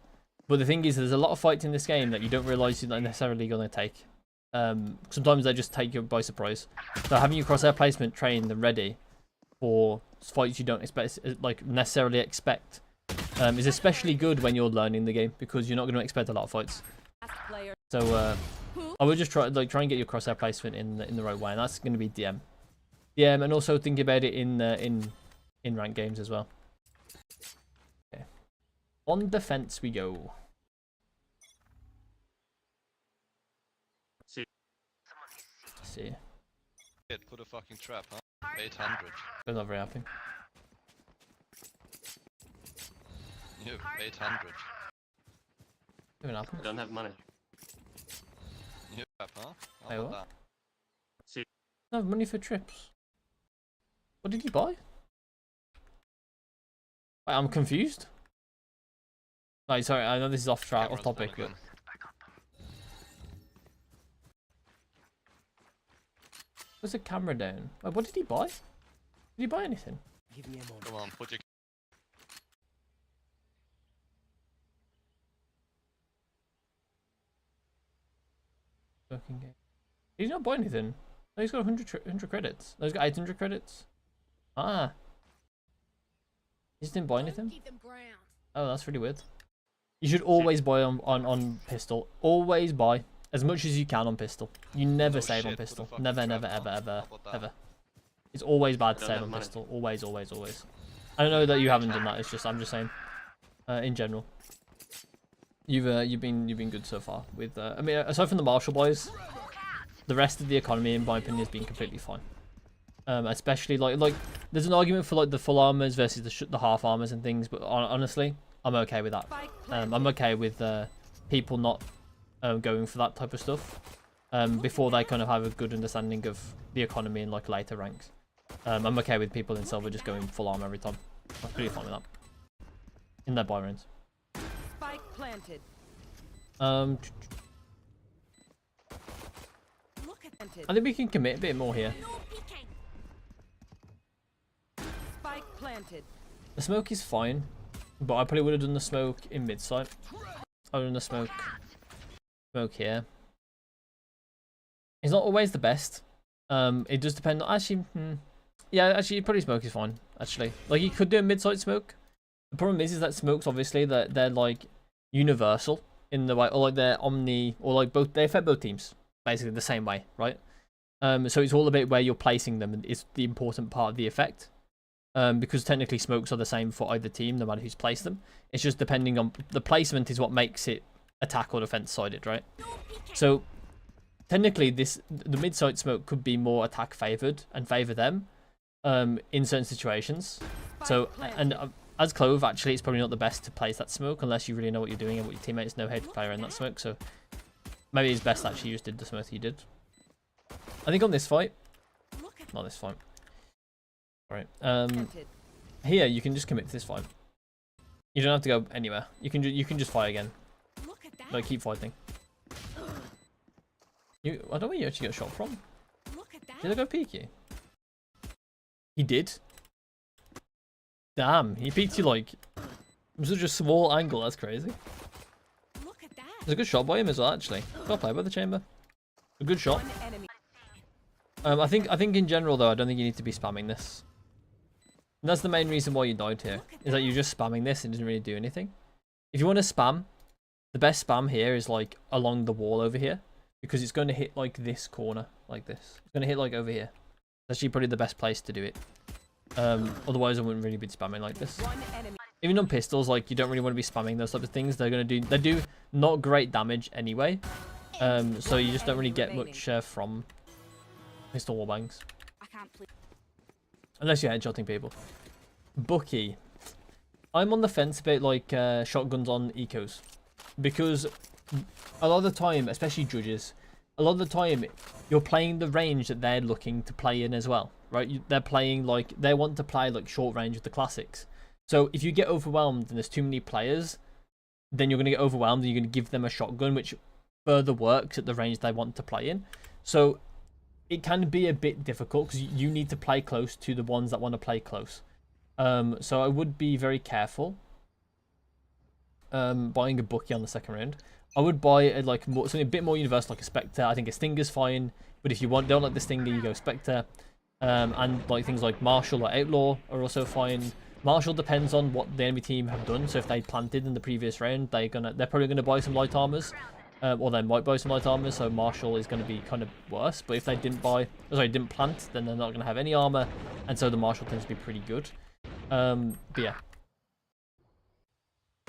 S1: But the thing is, there's a lot of fights in this game that you don't realize you're not necessarily going to take. Sometimes they just take you by surprise. So having your crosshair placement trained and ready for fights you don't necessarily expect is especially good when you're learning the game, because you're not going to expect a lot of fights. So I would just try and get your crosshair placement in the right way, and that's going to be DM. DM, and also think about it in ranked games as well. Okay. On defense we go. See.
S3: Put a fucking trap, huh? 800.
S1: I'm not very happy.
S3: You 800.
S1: Doesn't happen.
S7: I don't have money.
S3: You trap, huh? How
S1: Hey,
S3: about
S1: what?
S3: that?
S1: I don't have money for trips. What did you buy? Wait, I'm confused. Right, sorry, I know this is off
S3: Camera's
S1: topic,
S3: down
S1: but
S3: again.
S1: where's the camera down? Wait, what did he buy? Did he buy anything?
S2: Give me a moment.
S3: Come on, put your...
S1: Working game. He's not buying anything. No, he's got 100 credits. No, he's got 800 credits. Ah. He just didn't buy anything? Oh, that's really weird. You should always buy on pistol. Always buy as much as you can on pistol. You never save on
S3: shit, put a
S1: pistol.
S3: fucking
S1: Never,
S3: trap,
S1: never,
S3: huh?
S1: ever, ever,
S3: How about that?
S1: ever. It's always bad to
S7: Don't
S1: save
S7: have
S1: on
S7: money.
S1: pistol. Always, always, always. I don't know that you haven't done that. It's just I'm just saying, in general. You've been good so far with. I mean, aside from the Marshall boys, the rest of the economy, in my opinion, has been completely fine. Especially like there's an argument for like the full armors versus the half armors and things, but honestly, I'm okay with that. I'm okay with people not going for that type of stuff before they kind of have a good understanding of the economy in like later ranks. I'm okay with people in silver just going full armor every time. I'm pretty fine with that in their buy rounds.
S6: Spike planted.
S1: I think we can commit a bit more here.
S6: Spike planted.
S1: The smoke is fine, but I probably would have done the smoke in mid site. I would have done the smoke here. It's not always the best. It does depend. Actually, yeah, actually, probably smoke is fine. Actually, like you could do a mid site smoke. The problem is that smokes obviously they're like universal in the way, or like they're omni, or like both they affect both teams basically the same way, right? So it's all about where you're placing them is the important part of the effect. Because technically smokes are the same for either team, no matter who's placed them. It's just depending on the placement is what makes it attack or defense sided, right? So technically the mid-side smoke could be more attack favored and favor them in certain situations. So and as Clove, actually, it's probably not the best to place that smoke unless you really know what you're doing and what your teammates know how to play around that smoke. So maybe it's best actually you just did the smoke you did. I think on this fight, not this fight. Right. Here you can just commit to this fight. You don't have to go anywhere. You can just fight again. Like keep fighting. I don't know where you actually got shot from. Did I go peek you? He did. Damn, he peeked you like from such a small angle. That's crazy. There's a good shot by him as well, actually. Got play by the chamber. A good shot. I think in general though, I don't think you need to be spamming this. And that's the main reason why you died here. Is that you're just spamming this and it doesn't really do anything. If you want to spam, the best spam here is like along the wall over here. Because it's going to hit like this corner, like this. It's going to hit like over here. That's actually probably the best place to do it. Otherwise I wouldn't really be spamming like this. Even on pistols, like you don't really want to be spamming those types of things. They do not great damage anyway. So you just don't really get much from pistol wallbangs. Unless you're headshotting people. Bucky. I'm on the fence about like shotguns on ecos. Because a lot of the time, especially judges, a lot of the time you're playing the range that they're looking to play in as well, right? They're playing like, they want to play like short range with the classics. So if you get overwhelmed and there's too many players, then you're going to get overwhelmed and you're going to give them a shotgun, which further works at the range they want to play in. So it can be a bit difficult because you need to play close to the ones that want to play close. So I would be very careful buying a Bucky on the second round. I would buy a, like something a bit more universal, like a Spectre. I think a Stinger's fine, but if you don't like the Stinger, you go Spectre. And like things like Marshall or Outlaw are also fine. Marshall depends on what the enemy team have done. So if they planted in the previous round, they're probably gonna buy some light armors, or they might buy some light armors. So Marshall is gonna be kind of worse. But if they didn't plant, then they're not gonna have any armor, and so the Marshall tends to be pretty good. But yeah.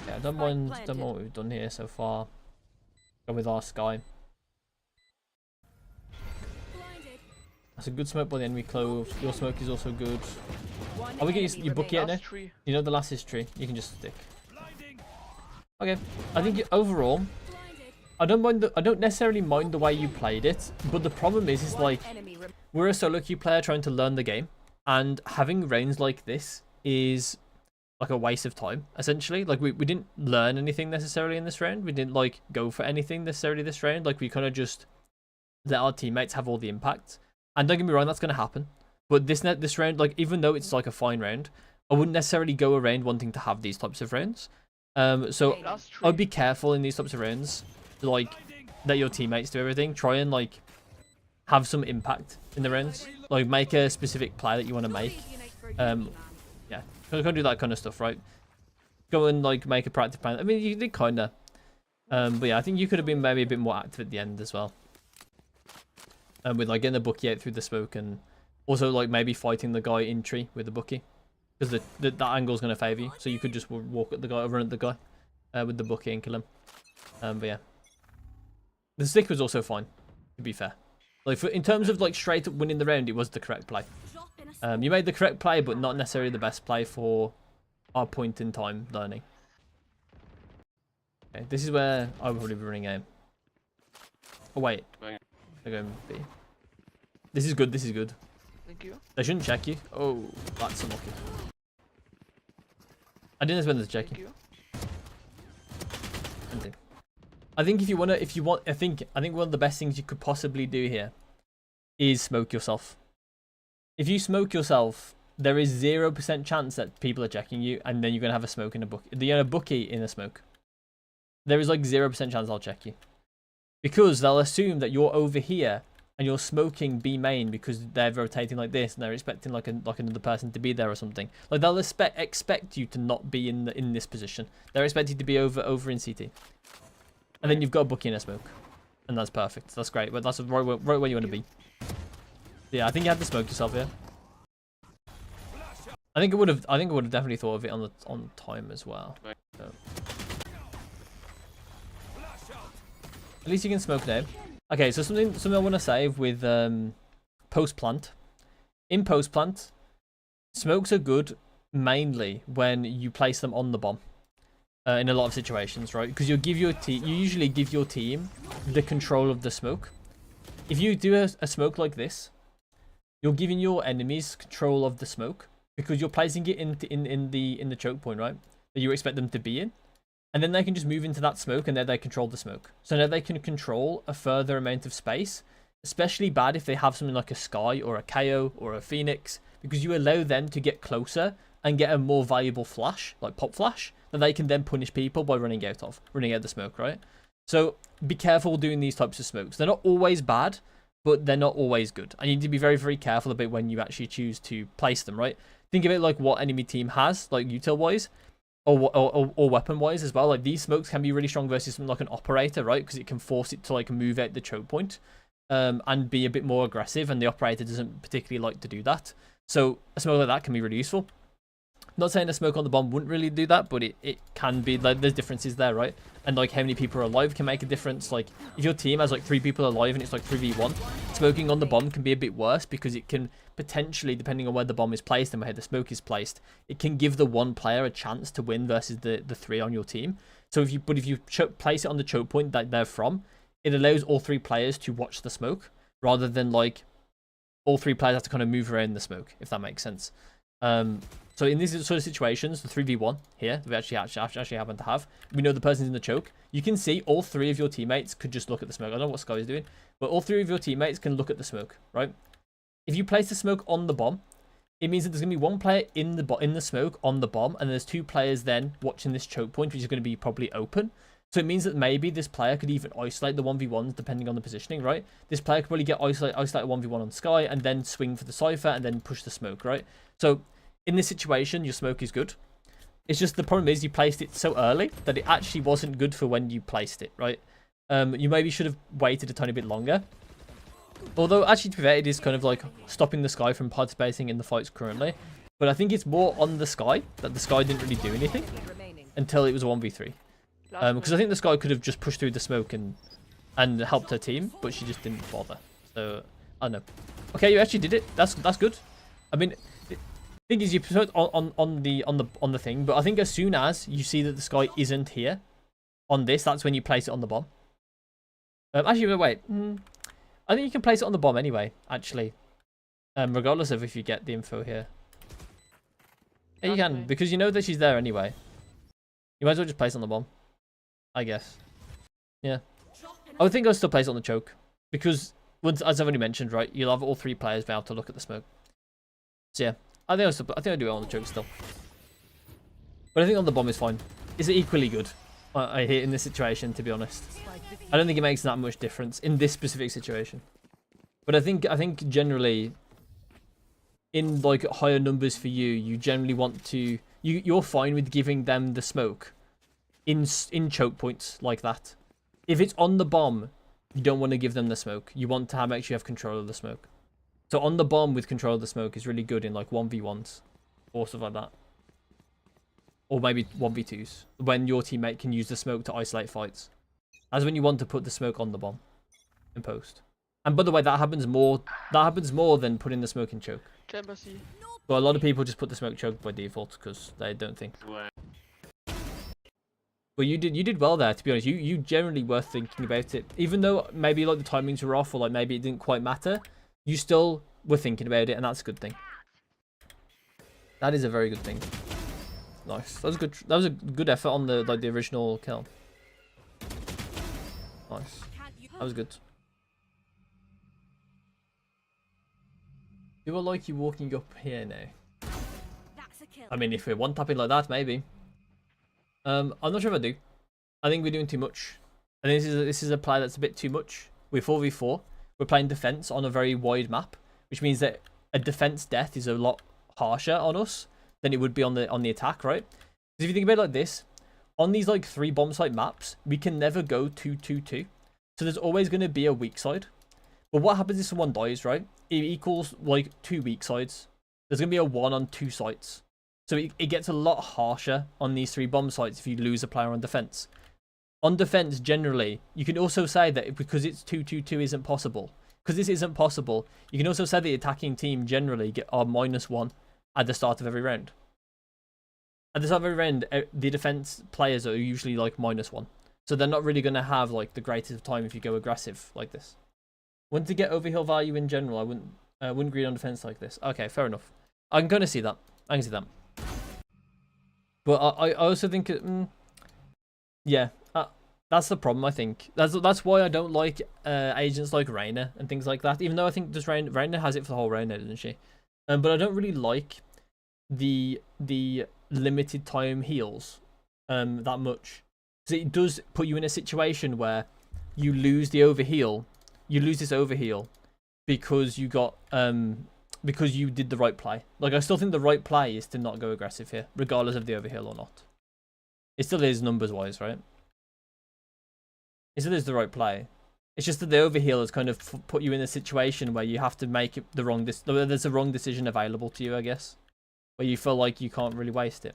S1: Yeah, I don't mind what we've done here so far. Go with our Sky. That's a good smoke by the enemy Clove. Your smoke is also good. Are we getting your Bucky out now? You know the last is tree. You can just stick. Okay. I think overall, I don't necessarily mind the way you played it, but the problem is like we're a solo queue player trying to learn the game, and having rounds like this is like a waste of time, essentially. Like we didn't learn anything necessarily in this round. We didn't like go for anything necessarily this round. Like we kind of just let our teammates have all the impact. And don't get me wrong, that's going to happen. But this round, like even though it's like a fine round, I wouldn't necessarily go around wanting to have these types of rounds. So I'd be careful in these types of rounds. Like let your teammates do everything. Try and like have some impact in the rounds. Like make a specific play that you want to make. Yeah. You can't do that kind of stuff, right? Go and like make a practice plan. I mean, you did kind of. But yeah, I think you could have been maybe a bit more active at the end as well. With like getting the Bucky out through the smoke, and also like maybe fighting the guy in tree with the Bucky, because that angle is going to favour you. So you could just walk at the guy, run at the guy with the Bucky and kill him. But yeah, the stick was also fine, to be fair. Like in terms of like straight up winning the round, it was the correct play. You made the correct play, but not necessarily the best play for our point in time learning. Okay, this is where I would probably be running aim. Oh wait, they're going B. This is good. This is good.
S5: Thank you.
S1: They shouldn't check you. Oh, that's unlucky. I didn't expect them to check you. I think if you want, I think one of the best things you could possibly do here is smoke yourself. If you smoke yourself, there is 0% chance that people are checking you, and then you're gonna have a smoke in a Bucky. You know, a Bucky in a smoke. There is like 0% chance I'll check you, because they'll assume that you're over here and you're smoking B main because they're rotating like this and they're expecting like another person to be there or something. Like they'll expect you to not be in this position. They're expected to be over in CT, and then you've got a Bucky in a smoke, and that's perfect. That's great. But that's right where you want to be. Yeah, I think you had to smoke yourself here. I think it would have definitely thought of it on time as well. So. At least you can smoke now. Okay, so something I want to say with post plant. In post plant, smokes are good mainly when you place them on the bomb. In a lot of situations, right? Because you usually give your team the control of the smoke. If you do a smoke like this, you're giving your enemies control of the smoke because you're placing it in the choke point, right? That you expect them to be in, and then they can just move into that smoke, and then they control the smoke. So now they can control a further amount of space. Especially bad if they have something like a Sky or a KO or a Phoenix, because you allow them to get closer and get a more valuable flash, like pop flash, that they can then punish people by running out the smoke, right? So be careful doing these types of smokes. They're not always bad, but they're not always good. And you need to be very, very careful about when you actually choose to place them, right? Think about like what enemy team has, like util-wise, or weapon-wise as well. Like these smokes can be really strong versus something like an operator, right? Because it can force it to like move out the choke point. And be a bit more aggressive, and the operator doesn't particularly like to do that. So a smoke like that can be really useful. Not saying a smoke on the bomb wouldn't really do that, but it can be. Like there's differences there, right? And like how many people are alive can make a difference. Like if your team has like 3 people alive and it's like 3v1, smoking on the bomb can be a bit worse because it can potentially, depending on where the bomb is placed and where the smoke is placed, it can give the one player a chance to win versus the 3 on your team. So if you place it on the choke point that they're from, it allows all 3 players to watch the smoke rather than like all 3 players have to kind of move around the smoke, if that makes sense. So in these sort of situations, the 3v1 here that we actually happen to have, we know the person's in the choke. You can see all 3 of your teammates could just look at the smoke. I don't know what Sky is doing, but all 3 of your teammates can look at the smoke, right? If you place the smoke on the bomb, it means that there's going to be 1 player in the smoke on the bomb, and there's 2 players then watching this choke point, which is going to be probably open. So it means that maybe this player could even isolate the 1v1s depending on the positioning, right? This player could probably get isolate 1v1 on Sky and then swing for the Cypher and then push the smoke, right? So in this situation, your smoke is good. It's just the problem is you placed it so early that it actually wasn't good for when you placed it, right? You maybe should have waited a tiny bit longer. Although, actually, to be fair, it is kind of like stopping the Sky from participating in the fights currently. But I think it's more on the Sky that the Sky didn't really do anything until it was a 1v3. Because I think the Sky could have just pushed through the smoke and helped her team, but she just didn't bother. So I don't know. Okay, you actually did it. That's good. I mean, the thing is, you put it on the thing, but I think as soon as you see that the Sky isn't here on this, that's when you place it on the bomb. Actually, wait. I think you can place it on the bomb anyway. Actually, regardless of if you get the info here. Yeah, you can, because you know that she's there anyway. You might as well just place it on the bomb, I guess. Yeah. I would think I'll still place it on the choke. Because, once, as I've already mentioned, right, you'll have all 3 players be able to look at the smoke. So yeah, I think I'll do it on the choke still. But I think on the bomb is fine. It's equally good, I hate in this situation, to be honest. I don't think it makes that much difference in this specific situation. But I think generally, in like higher numbers for you, you generally want to... You're fine with giving them the smoke in choke points like that. If it's on the bomb, you don't want to give them the smoke. You want to make sure you have control of the smoke. So on the bomb with control of the smoke is really good in like 1v1s or stuff like that. Or maybe 1v2s, when your teammate can use the smoke to isolate fights. That's when you want to put the smoke on the bomb in post. And by the way, that happens more than putting the smoke in choke. But a lot of people just put the smoke choke by default because they don't think. But you did well there, to be honest. You generally were thinking about it, even though maybe like the timings were off or like maybe it didn't quite matter. You still were thinking about it, and that's a good thing. That is a very good thing. Nice. That was good. That was a good effort on the original kill. Nice. That was good. Do I like you walking up here now?
S4: That's a kill.
S1: I mean, if we're one-tapping like that, maybe. I'm not sure if I do. I think we're doing too much. I think this is a play that's a bit too much. We're 4v4. We're playing defense on a very wide map, which means that a defense death is a lot harsher on us than it would be on the attack, right? Because if you think about it like this, on these like 3 bomb site maps, we can never go 2-2-2. So there's always going to be a weak side. But what happens if someone dies, right? It equals like 2 weak sides. There's going to be a 1 on 2 sites. So it gets a lot harsher on these 3 bomb sites if you lose a player on defense. On defense, generally, you can also say that because it's 2-2-2 isn't possible. Because this isn't possible, you can also say the attacking team generally are -1 at the start of every round. At the start of every round, the defense players are usually like -1. So they're not really going to have like the greatest of time if you go aggressive like this. Want to get overheal value in general, I wouldn't agree on defense like this. Okay, fair enough. I'm going to see that. I can see that. But I also think, yeah, that's the problem. I think that's why I don't like agents like Reyna and things like that. Even though I think just Reyna has it for the whole round, doesn't she? But I don't really like the limited time heals that much, because it does put you in a situation where you lose the overheal. You lose this overheal because you got because you did the right play. Like, I still think the right play is to not go aggressive here, regardless of the overheal or not. It still is numbers wise, right? It still is the right play. It's just that the overheal has kind of put you in a situation where you have to make the wrong there's a wrong decision available to you, I guess, where you feel like you can't really waste it.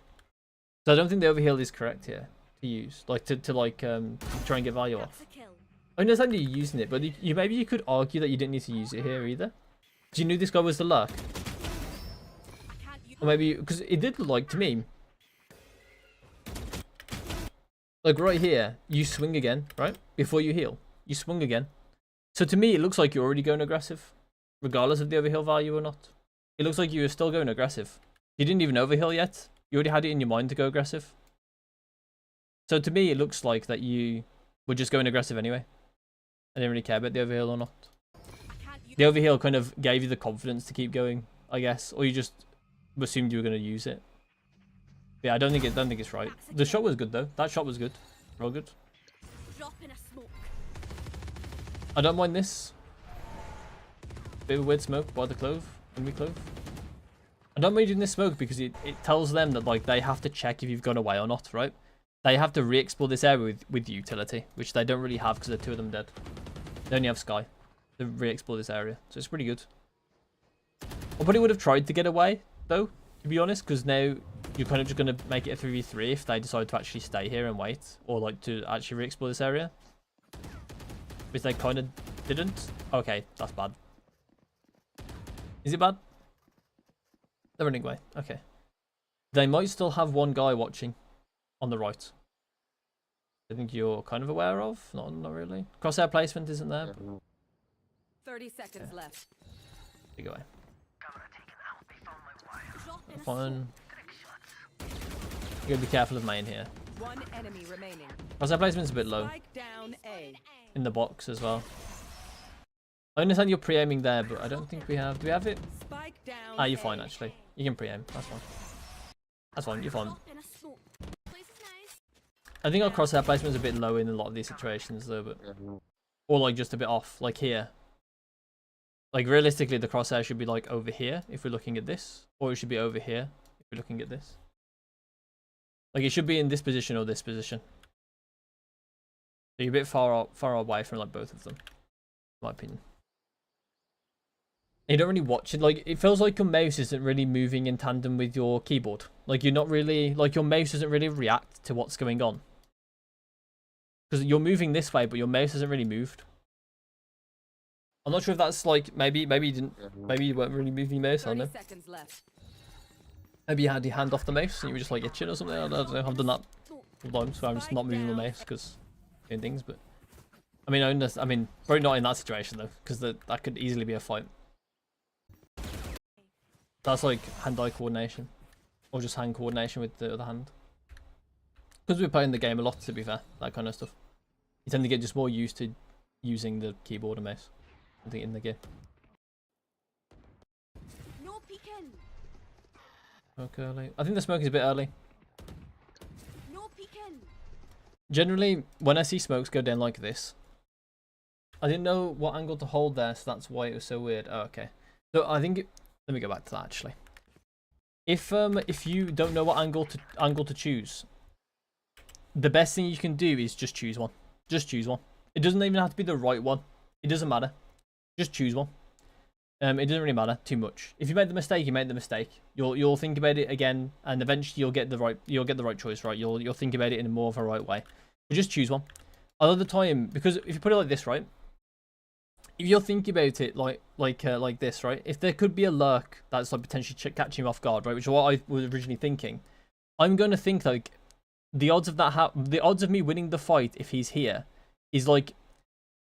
S1: So I don't think the overheal is correct here to use, like to try and get value off.
S4: That's a kill.
S1: I understand you're using it, but maybe you could argue that you didn't need to use it here either. Because you knew this guy was the lurk.
S4: I can't use
S1: Or maybe, because it did look like to me. Like right here, you swing again, right? Before you heal. You swung again. So to me, it looks like you're already going aggressive. Regardless of the overheal value or not. It looks like you were still going aggressive. You didn't even overheal yet. You already had it in your mind to go aggressive. So to me, it looks like that you were just going aggressive anyway. I didn't really care about the overheal or not. The overheal kind of gave you the confidence to keep going, I guess, or you just assumed you were going to use it. But yeah, I don't think it's right. The shot was good though. That shot was good, real good.
S4: drop in a smoke.
S1: I don't mind this. Bit of a weird smoke by the Clove, enemy Clove. I don't mind doing this smoke because it tells them that like they have to check if you've gone away or not, right? They have to re-explore this area with utility, which they don't really have because the 2 of them dead. They only have Sky to re-explore this area, so it's pretty good. I probably would have tried to get away, though, to be honest, because now you're kind of just going to make it a 3v3 if they decide to actually stay here and wait, or like to actually re-explore this area. Which they kind of didn't. Okay, that's bad. Is it bad? They're running away. Okay. They might still have 1 guy watching on the right. I think you're kind of aware of. Not really. Crosshair placement isn't there.
S6: 30 seconds left.
S1: Big away.
S4: Drop in a
S1: Fine. You gotta be careful of main here.
S6: 1 enemy remaining.
S1: Crosshair placement's a bit low
S6: Spike down A.
S1: in the box as well. I understand you're pre-aiming there, but I don't think we have. Do we have it?
S6: Spike down.
S1: Ah, you're
S6: A.
S1: fine actually. You can pre-aim. That's fine. That's fine. You're fine.
S4: drop in a smoke. Place is nice.
S1: I think our crosshair placement's a bit low in a lot of these situations though, but or like just a bit off, like here. Like realistically, the crosshair should be like over here if we're looking at this, or it should be over here if we're looking at this. Like it should be in this position or this position. So you're a bit far away from like both of them, in my opinion. You don't really watch it. Like it feels like your mouse isn't really moving in tandem with your keyboard. Like you're not really like your mouse doesn't really react to what's going on. Because you're moving this way, but your mouse hasn't really moved. I'm not sure if that's like maybe you didn't, maybe you weren't really moving your mouse. I don't
S6: 30
S1: know.
S6: seconds left.
S1: Maybe you had your hand off the mouse and you were just like itching or something. I don't know. I've done that sometimes, so I'm just not moving the mouse because doing things. But I mean, probably not in that situation though, because that could easily be a fight. That's like hand-eye coordination, or just hand coordination with the other hand. Because we're playing the game a lot, to be fair, that kind of stuff. You tend to get just more used to using the keyboard and mouse in the game.
S4: No peeking.
S1: Okay, early. I think the smoke is a bit early.
S4: No peeking.
S1: Generally, when I see smokes go down like this, I didn't know what angle to hold there, so that's why it was so weird. Oh, okay. So I think let me go back to that actually. If you don't know what angle to choose, the best thing you can do is just choose one. Just choose one. It doesn't even have to be the right one. It doesn't matter. Just choose one. It doesn't really matter too much. If you made the mistake, you made the mistake. You'll think about it again, and eventually you'll get the right choice, right? You'll think about it in more of a right way. But just choose one. A lot of the time, because if you put it like this, right? If you're thinking about it like this, right? If there could be a lurk that's like potentially catching you off guard, right? Which is what I was originally thinking. I'm going to think like the odds of that the odds of me winning the fight if he's here is like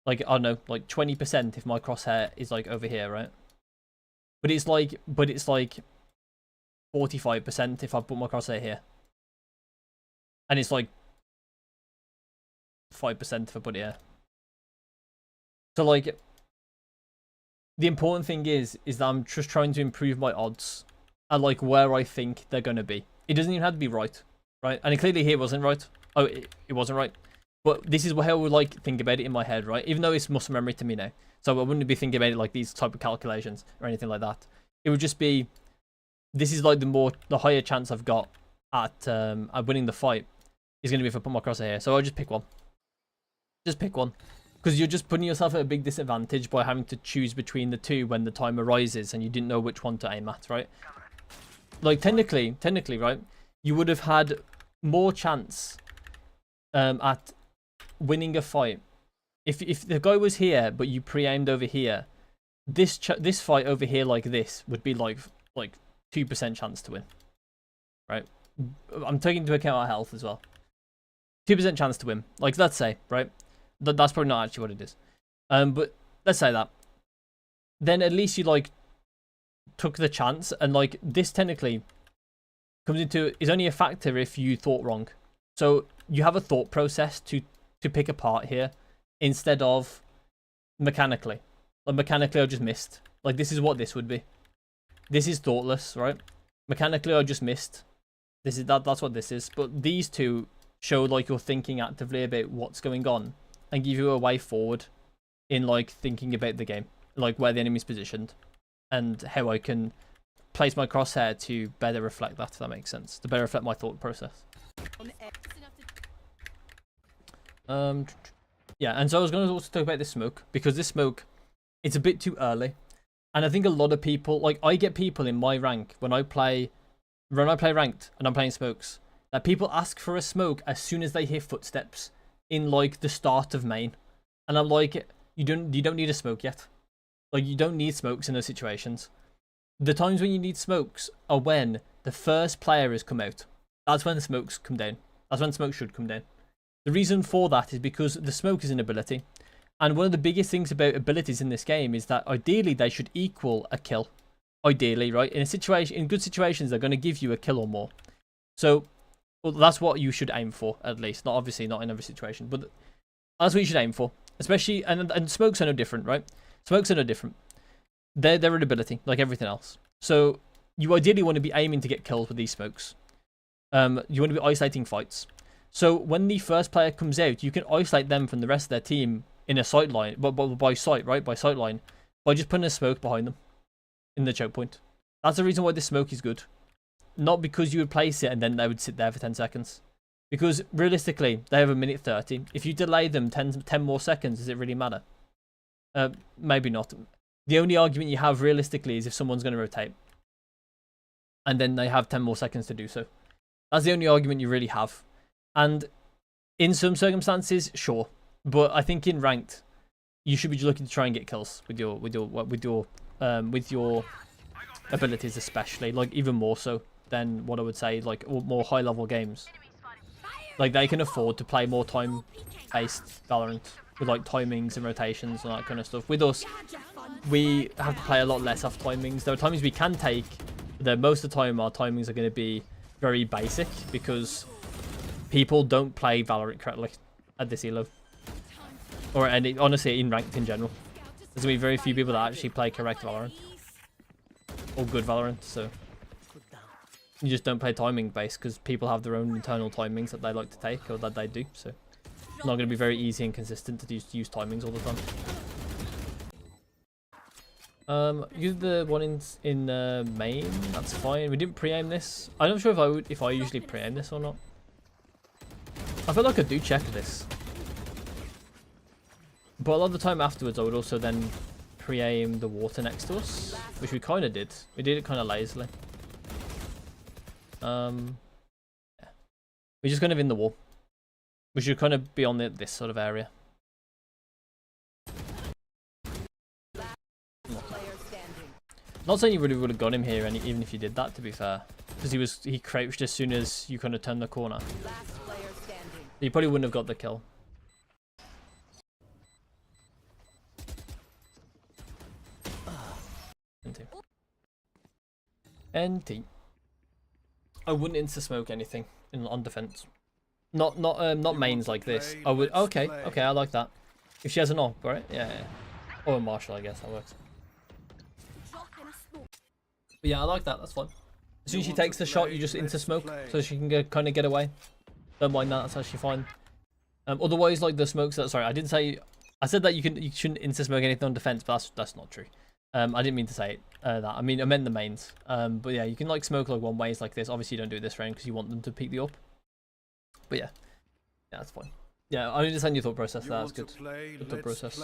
S1: I don't know, like 20% if my crosshair is like over here, right? But it's like 45% if I put my crosshair here. And it's like 5% if I put it here. So like the important thing is that I'm just trying to improve my odds at like where I think they're gonna be. It doesn't even have to be right? And it clearly here wasn't right. Oh, it wasn't right. But this is how I would like think about it in my head, right? Even though it's muscle memory to me now. So I wouldn't be thinking about it like these type of calculations or anything like that. It would just be, this is like the higher chance I've got at winning the fight is going to be if I put my crosshair here. So I'll just pick one. Just pick one. Because you're just putting yourself at a big disadvantage by having to choose between the two when the time arises and you didn't know which one to aim at, right? Like technically, right? You would have had more chance at winning a fight if the guy was here but you pre-aimed over here. This fight over here like this would be like 2% chance to win, right? I'm taking into account our health as well. 2% chance to win, like let's say, right? That's probably not actually what it is, but let's say that. Then at least you like took the chance, and like this technically comes into is only a factor if you thought wrong. So you have a thought process to pick apart here instead of mechanically. Like mechanically I just missed. Like this is what this would be. This is thoughtless, right? Mechanically I just missed. That's what this is. But these two show like you're thinking actively about what's going on and give you a way forward in like thinking about the game, like where the enemy's positioned and how I can place my crosshair to better reflect that, if that makes sense. To better reflect my thought process. Yeah, and so I was going to also talk about this smoke, because this smoke, it's a bit too early. And I think a lot of people, like I get people in my rank when I play ranked and I'm playing smokes, that people ask for a smoke as soon as they hear footsteps in like the start of main. And I'm like, you don't need a smoke yet. Like you don't need smokes in those situations. The times when you need smokes are when the first player has come out. That's when the smokes come down. That's when smoke should come down. The reason for that is because the smoke is an ability. And one of the biggest things about abilities in this game is that ideally they should equal a kill. Ideally, right? In good situations, they're going to give you a kill or more. So, well, that's what you should aim for, at least. Not obviously not in every situation, but that's what you should aim for. Especially, and smokes are no different, right? Smokes are no different. They're an ability, like everything else. So, you ideally want to be aiming to get kills with these smokes. You want to be isolating fights. So, when the first player comes out, you can isolate them from the rest of their team in a sight line, but by sight, right? By sight line, by just putting a smoke behind them in the choke point. That's the reason why this smoke is good. Not because you would place it and then they would sit there for 10 seconds. Because realistically, they have a minute 30. If you delay them 10 more seconds, does it really matter? Maybe not. The only argument you have realistically is if someone's going to rotate. And then they have 10 more seconds to do so. That's the only argument you really have. And in some circumstances, sure. But I think in ranked, you should be looking to try and get kills with your abilities, especially, like even more so than what I would say like more high level games. Like they can afford to play more time based Valorant with like timings and rotations and that kind of stuff. With us, we have to play a lot less off timings. There are timings we can take, but most of the time our timings are going to be very basic because people don't play Valorant correctly at this elo. Or honestly, in ranked in general. There's going to be very few people that actually play correct Valorant. Or good Valorant, so. You just don't play timing based because people have their own internal timings that they like to take or that they do, so. It's not going to be very easy and consistent to use timings all the time. Use the one in main, that's fine. We didn't pre-aim this. I'm not sure if I usually pre-aim this or not. I feel like I do check this. But a lot of the time afterwards, I would also then pre-aim the water next to us, which we kind of did. We did it kind of lazily. Yeah. We're just kind of in the wall. We should kind of be on this sort of area.
S6: Player standing.
S1: Not saying you really would have got him here, even if you did that, to be fair, because he crouched as soon as you kind of turned the corner.
S6: Last player standing.
S1: You probably wouldn't have got the kill. NT. I wouldn't insta-smoke anything on defense. Not mains like this. I would. Okay, I like that. If she has an op, right? Yeah. Or a marshal, I guess that works.
S4: Drop in a smoke.
S1: But yeah, I like that. That's fine. As soon as she takes the shot, you just insta-smoke so she can kind of get away. Don't mind that. That's actually fine. Otherwise, like the smokes. Sorry, I didn't say. I said that you shouldn't insta-smoke anything on defense, but that's not true. I didn't mean to say it, that. I meant the mains. But yeah, you can like smoke like one ways like this. Obviously, you don't do it this round because you want them to peek the up. But yeah, that's fine. Yeah, I understand your thought process. That's good. Good thought process.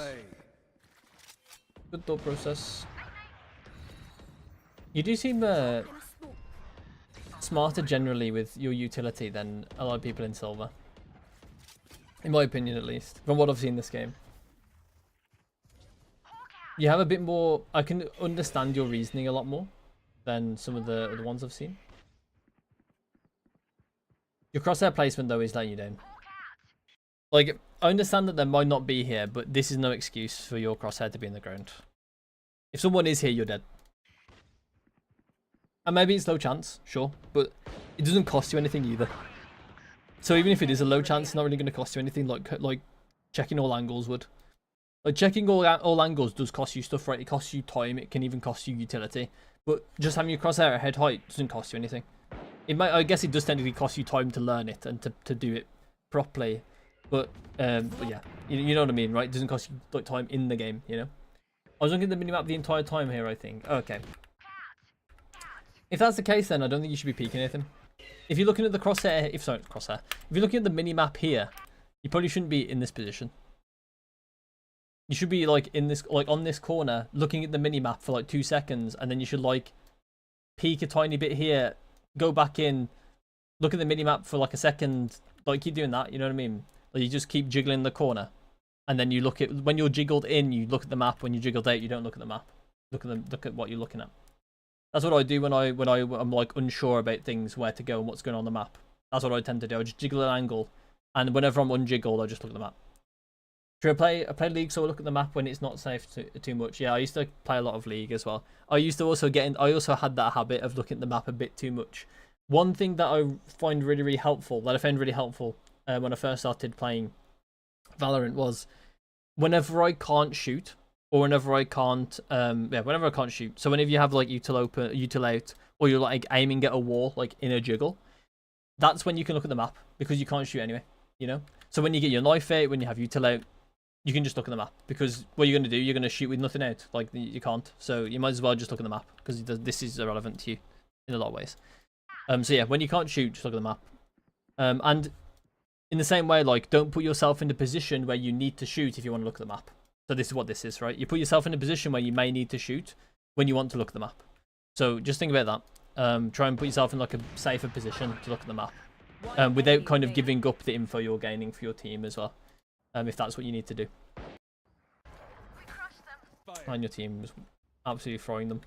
S1: Good thought process. You do seem
S4: In a smoke.
S1: smarter generally with your utility than a lot of people in silver. In my opinion, at least, from what I've seen this game. You have a bit more. I can understand your reasoning a lot more than some of the ones I've seen. Your crosshair placement though is letting you down. Like, I understand that there might not be here, but this is no excuse for your crosshair to be in the ground. If someone is here, you're dead. And maybe it's low chance, sure, but it doesn't cost you anything either. So even if it is a low chance, it's not really going to cost you anything like checking all angles would. Like, checking all angles does cost you stuff, right? It costs you time, it can even cost you utility. But just having your crosshair at head height doesn't cost you anything. It might, I guess it does technically cost you time to learn it and to do it properly. But yeah, you know what I mean, right? It doesn't cost you like time in the game, you know? I was looking at the minimap the entire time here, I think. Okay. If that's the case, then I don't think you should be peeking anything. If you're looking at the crosshair, if you're looking at the minimap here, you probably shouldn't be in this position. You should be like in this, like on this corner, looking at the minimap for like 2 seconds, and then you should like peek a tiny bit here, go back in, look at the minimap for like a second, like keep doing that. You know what I mean? Like you just keep jiggling the corner, and then you look at when you're jiggled in, you look at the map. When you're jiggled out, you don't look at the map. Look at what you're looking at. That's what I do when I'm like unsure about things, where to go and what's going on the map. That's what I tend to do. I just jiggle an angle, and whenever I'm unjiggled, I just look at the map. I play League, so I look at the map when it's not safe too much. Yeah, I used to play a lot of League as well. I used to also I also had that habit of looking at the map a bit too much. One thing that I find really helpful, when I first started playing Valorant, was whenever I can't shoot, or whenever I can't, whenever I can't shoot. So whenever you have like util open, util out, or you're like aiming at a wall, like in a jiggle, that's when you can look at the map, because you can't shoot anyway, you know? So when you get your knife out, when you have util out, you can just look at the map, because what you're going to do, you're going to shoot with nothing out. Like, you can't. So you might as well just look at the map, because this is irrelevant to you in a lot of ways. So yeah, when you can't shoot, just look at the map. And in the same way, like, don't put yourself in a position where you need to shoot if you want to look at the map. So this is what this is, right? You put yourself in a position where you may need to shoot when you want to look at the map. So just think about that. Try and put yourself in like a safer position to look at the map, without kind of giving up the info you're gaining for your team as well. If that's what you need to do. And your team was absolutely throwing them.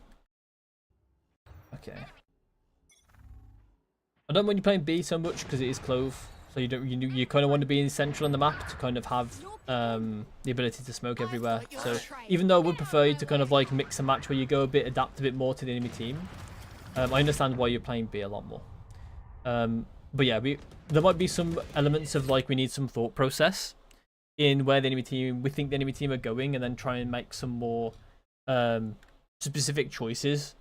S1: Okay. I don't mind you playing B so much because it is Clove, so you kind of want to be in central on the map to kind of have the ability to smoke everywhere. So even though I would prefer you to kind of like mix and match where you go adapt a bit more to the enemy team, I understand why you're playing B a lot more. But yeah, there might be some elements of like we need some thought process in where we think the enemy team are going, and then try and make some more specific choices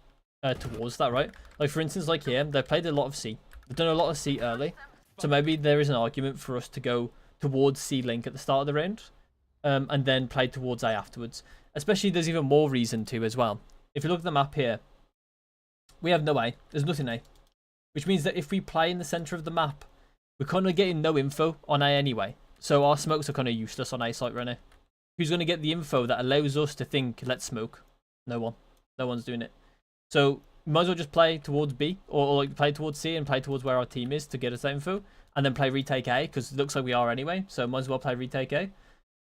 S1: towards that, right? Like for instance, like here, they've played a lot of C. They've done a lot of C early, so maybe there is an argument for us to go towards C link at the start of the round, and then play towards A afterwards. Especially, there's even more reason to as well. If you look at the map here, we have no A. There's nothing A, which means that if we play in the center of the map, we're kind of getting no info on A anyway. So our smokes are kind of useless on A site right now. who's going to get the info that allows us to think, let's smoke? No one. No one's doing it. So might as well just play towards B, or like play towards C and play towards where our team is to get us that info, and then play retake A, because it looks like we are anyway, so might as well play retake A.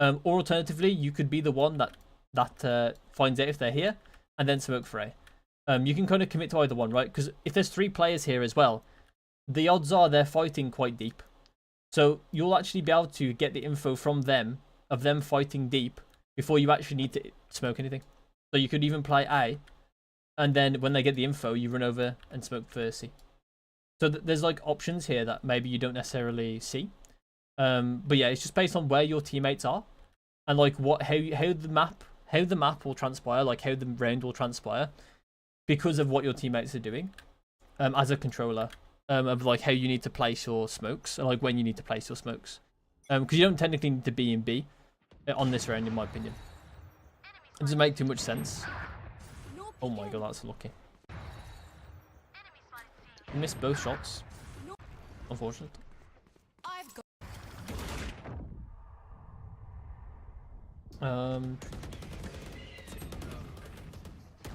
S1: Or alternatively, you could be the one that finds out if they're here, and then smoke for A. You can kind of commit to either one, right? Because if there's 3 players here as well, the odds are they're fighting quite deep. So you'll actually be able to get the info from them, of them fighting deep, before you actually need to smoke anything. So you could even play A, and then when they get the info, you run over and smoke for C. So there's like options here that maybe you don't necessarily see. But yeah, it's just based on where your teammates are, and like how the map will transpire, like how the round will transpire, because of what your teammates are doing, as a controller, of like how you need to place your smokes, and like when you need to place your smokes, because you don't technically need to be in B on this round, in my opinion. It doesn't make too much sense. Oh my god, that's lucky. I missed both shots. Unfortunate.
S4: I've got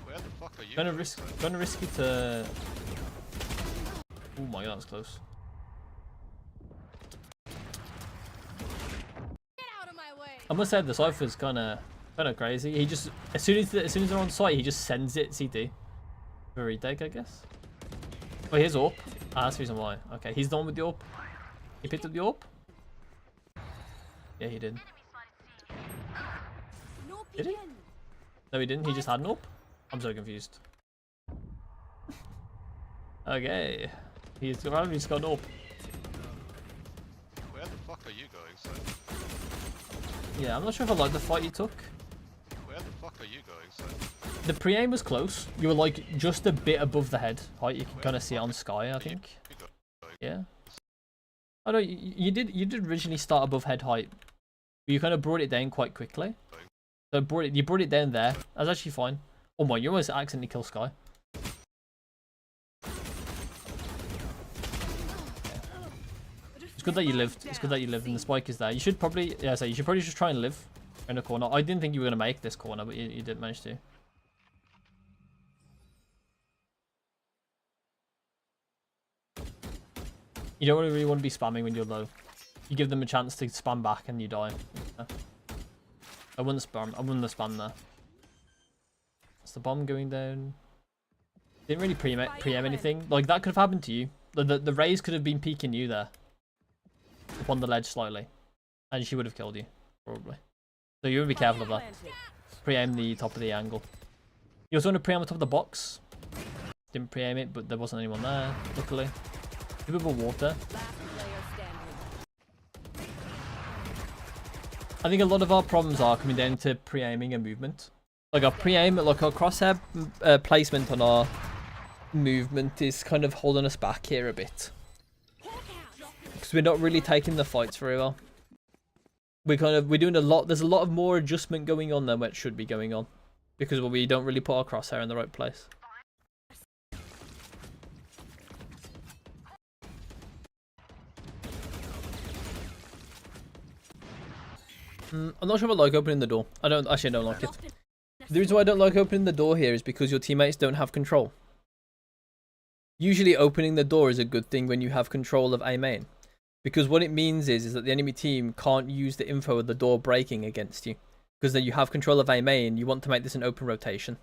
S3: Where the fuck are you?
S1: Gonna risk it to. Oh my god, that was close.
S4: get out of my way.
S1: I must say the Cypher's kind of crazy. He just as soon as they're on site, he just sends it CT for a retake, I guess. Oh, here's AWP. Ah, that's the reason why. Okay, he's the one with the AWP. He picked up the AWP. Yeah, he did.
S4: No
S1: Did he?
S4: peeking.
S1: No, he didn't. He just had an AWP. I'm so confused. Okay, he's apparently got an AWP.
S3: Where the fuck are you going, son?
S1: Yeah, I'm not sure if I like the fight he took.
S3: Where the fuck are you going, son?
S1: The pre-aim was close. You were like just a bit above the head height. You can kind of see it on Sky, I think. Yeah. Oh no, you did originally start above head height, but you kind of brought it down quite quickly. So you brought it down there. That's actually fine. Oh my, you almost accidentally killed Sky. It's good that you lived. It's good that you lived, and the spike is there. You should probably, yeah, so you should probably just try and live in the corner. I didn't think you were gonna make this corner, but you did manage to. You don't really want to be spamming when you're low. You give them a chance to spam back and you die. Yeah. I wouldn't spam. I wouldn't have spammed there. Is the bomb going down? Didn't really preempt anything. Like that could have happened to you. The rays could have been peeking you there, up on the ledge slightly, and she would have killed you probably. So you would be careful of that. Pre-aim the top of the angle. You also want to pre-aim the top of the box. Didn't pre-aim it, but there wasn't anyone there. Luckily. A bit of water.
S6: Last player standing.
S1: I think a lot of our problems are coming down to pre-aiming and movement. Like our pre-aim, like our crosshair placement on our movement is kind of holding us back here a bit. Because we're not really taking the fights very well. We're doing a lot. There's a lot of more adjustment going on than what should be going on, because we don't really put our crosshair in the right place. I'm not sure if I like opening the door. I don't like it. The reason why I don't like opening the door here is because your teammates don't have control. Usually opening the door is a good thing when you have control of A main. Because what it means is that the enemy team can't use the info of the door breaking against you. Because then you have control of A main, you want to make this an open rotation.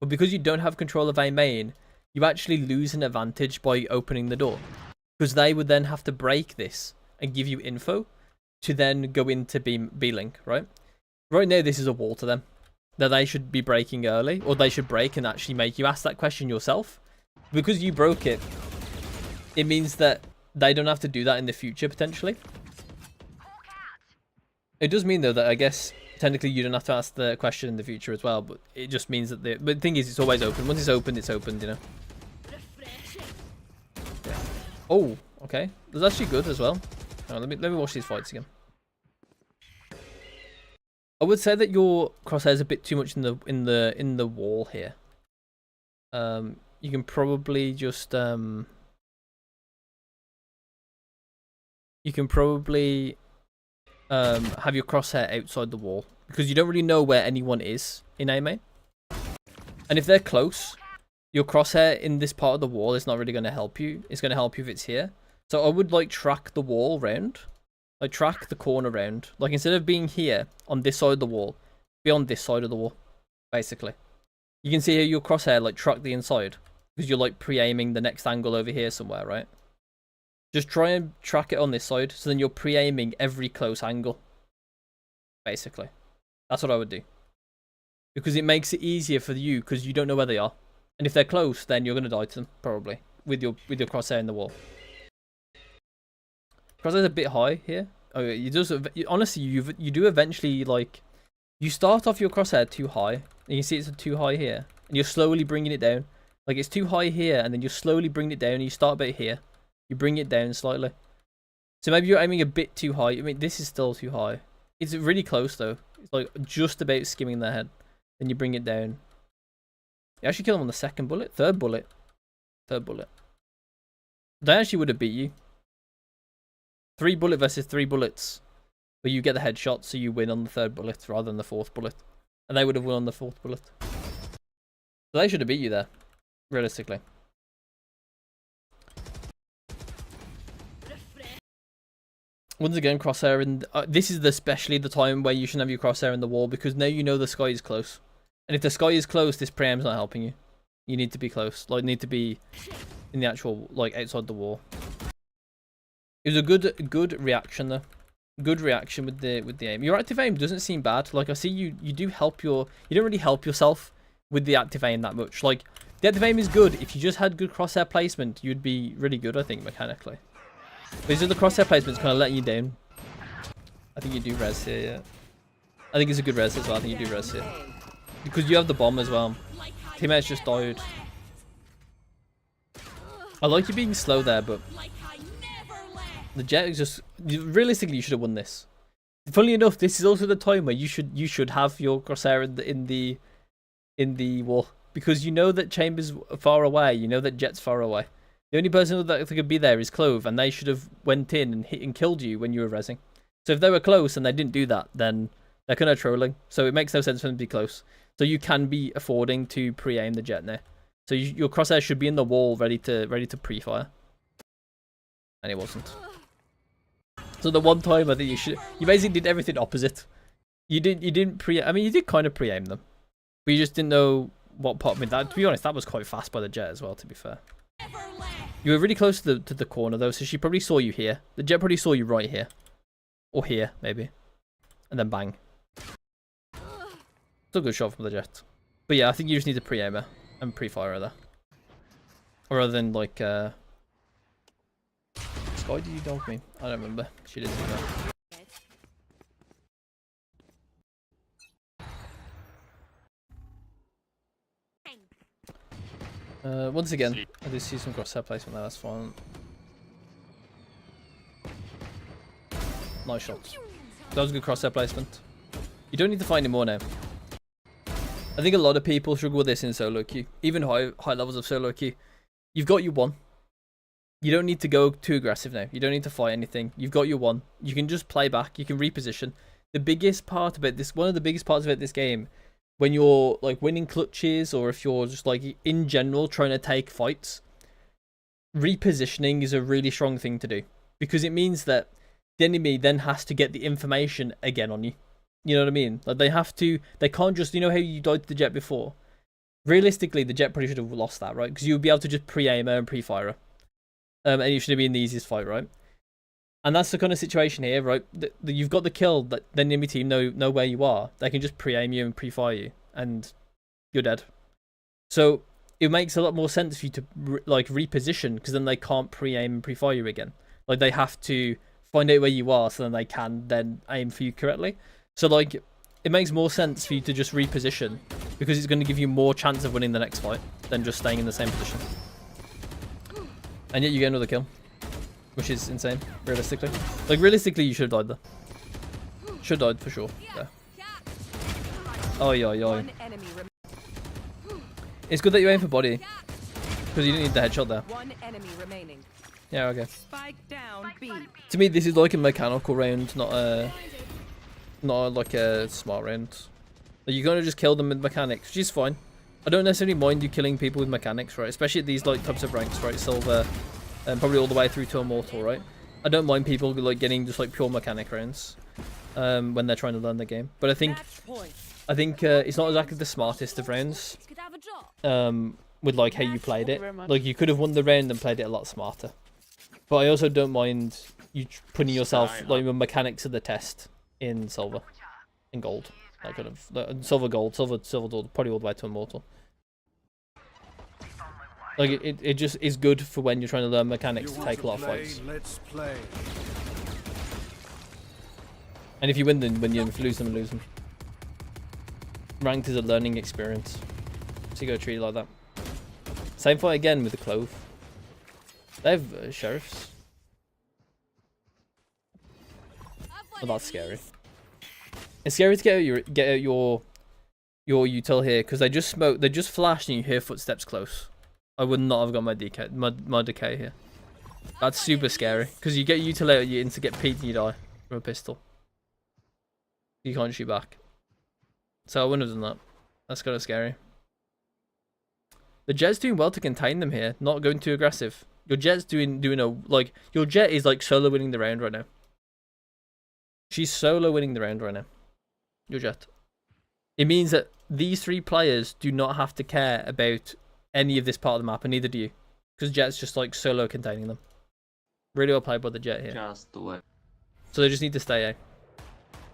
S1: But because you don't have control of A main, you actually lose an advantage by opening the door. Because they would then have to break this and give you info to then go into B-Link, right? Right now this is a wall to them. That they should be breaking early, or they should break and actually make you ask that question yourself. Because you broke it, it means that they don't have to do that in the future, potentially. It does mean, though, that I guess, technically you don't have to ask the question in the future as well, but it just means that but the thing is, it's always open. Once it's opened, you know. Oh, okay. That's actually good as well. Oh, let me watch these fights again. I would say that your crosshair is a bit too much in the wall here. You can probably just have your crosshair outside the wall because you don't really know where anyone is in A main. And if they're close, your crosshair in this part of the wall is not really going to help you. It's going to help you if it's here. So I would like track the wall round. Like track the corner round. Like instead of being here on this side of the wall, be on this side of the wall, basically. You can see here your crosshair like track the inside because you're like pre-aiming the next angle over here somewhere, right? Just try and track it on this side, so then you're pre-aiming every close angle. Basically. That's what I would do. Because it makes it easier for you, because you don't know where they are. And if they're close, then you're going to die to them, probably. With your crosshair in the wall. Crosshair's a bit high here. Oh, honestly, you do eventually, like... You start off your crosshair too high. And you can see it's too high here. And you're slowly bringing it down. Like, it's too high here, and then you slowly bring it down, and you start about here. You bring it down slightly. So maybe you're aiming a bit too high. I mean, this is still too high. It's really close, though. It's like just about skimming their head. Then you bring it down. You actually kill them on the second bullet. Third bullet. Third bullet. They actually would have beat you. 3 bullet versus 3 bullets. But you get the headshot, so you win on the third bullet rather than the 4th bullet. And they would have won on the 4th bullet. So they should have beat you there. Realistically. Once again, crosshair, and this is especially the time where you shouldn't have your crosshair in the wall, because now you know the sky is close. And if the sky is close, this preemp's not helping you. You need to be close. Like, need to be in the actual, like, outside the wall. It was a good reaction, though. Good reaction with the aim. Your active aim doesn't seem bad. Like, I see you do help you don't really help yourself with the active aim that much. Like, the active aim is good. If you just had good crosshair placement, you'd be really good, I think, mechanically. These are the crosshair placements kind of letting you down. I think you do res here, yeah. I think it's a good res as well. I think you do res here. Because you have the bomb as well. Teammates just died. I like you being slow there, but the jet is just... Realistically, you should have won this. Funnily enough, this is also the time where you should have your crosshair in the wall. Because you know that Chamber's far away. You know that Jet's far away. The only person that could be there is Clove, and they should have went in and hit and killed you when you were rezzing. So if they were close and they didn't do that, then they're kind of trolling. So it makes no sense for them to be close. So you can be affording to pre-aim the Jet now. So your crosshair should be in the wall, ready to pre-fire. And it wasn't. So the one time I think you basically did everything opposite. You didn't I mean, you did kind of pre-aim them, but you just didn't know what part. I mean, that, to be honest, that was quite fast by the Jet as well. To be fair. You were really close to the corner though, so she probably saw you here. The Jet probably saw you right here. Or here, maybe. And then bang. Still a good shot from the Jet. But yeah, I think you just need to pre-aim her and pre-fire her there. Or rather than like Sky, did you dog me? I don't remember. She didn't do that. Once again, I do see some crosshair placement there, that's fine. Nice shots. That was a good crosshair placement. You don't need to find any more now. I think a lot of people struggle with this in solo queue. Even high levels of solo queue. You've got your one. You don't need to go too aggressive now. You don't need to fight anything. You've got your one. You can just play back. You can reposition. The biggest part about this, one of the biggest parts about this game, when you're like winning clutches, or if you're just like in general trying to take fights, repositioning is a really strong thing to do, because it means that the enemy then has to get the information again on you. You know what I mean? Like they can't just, you know how you died to the Jet before? Realistically, the Jet probably should have lost that, right? Because you would be able to just pre-aim her and pre-fire her. And you should have been the easiest fight, right? And that's the kind of situation here, right? You've got the kill, that the enemy team know where you are. They can just pre-aim you and pre-fire you, and you're dead. So it makes a lot more sense for you to like reposition, because then they can't pre-aim and pre-fire you again. Like they have to find out where you are, so then they can then aim for you correctly. So like it makes more sense for you to just reposition, because it's going to give you more chance of winning the next fight than just staying in the same position. And yet you get another kill, which is insane, realistically. Like, realistically, you should have died there. Should have died for sure. Yeah. Oh, yeah. It's good that you aim for body, because you didn't need the headshot there.
S6: One enemy remaining.
S1: Yeah, okay.
S6: Spike down B.
S1: To me, this is like a mechanical round, not a not like a smart round. Like, you're gonna just kill them with mechanics, which is fine. I don't necessarily mind you killing people with mechanics, right? Especially at these like types of ranks, right? Silver, and probably all the way through to Immortal, right? I don't mind people like getting just like pure mechanic rounds when they're trying to learn the game. But I think it's not exactly the smartest of rounds. With like how you played it. Like you could have won the round and played it a lot smarter. But I also don't mind you putting yourself like with mechanics of the test in silver, in gold, that kind of silver, gold, silver, gold, probably all the way to Immortal. Like it just is good for when you're trying to learn mechanics to take a lot of fights.
S2: Let's play.
S1: And if you win them, when you lose them, lose them. Ranked is a learning experience, so you gotta treat it like that. Same fight again with the Clove. They have sheriffs. Oh, that's scary. It's scary to get out your util here because they just smoke, they just flash, and you hear footsteps close. I would not have got my decay here. That's super scary because you get util out, you insta get peeked and you die from a pistol. You can't shoot back. So I wouldn't have done that. That's kind of scary. The Jet's doing well to contain them here, not going too aggressive. Your Jet's doing your Jet is like solo winning the round right now. She's solo winning the round right now. Your Jet. It means that these three players do not have to care about any of this part of the map, and neither do you. Because Jet's just like solo containing them. Really well played by the Jet here.
S7: Just do it.
S1: So they just need to stay A.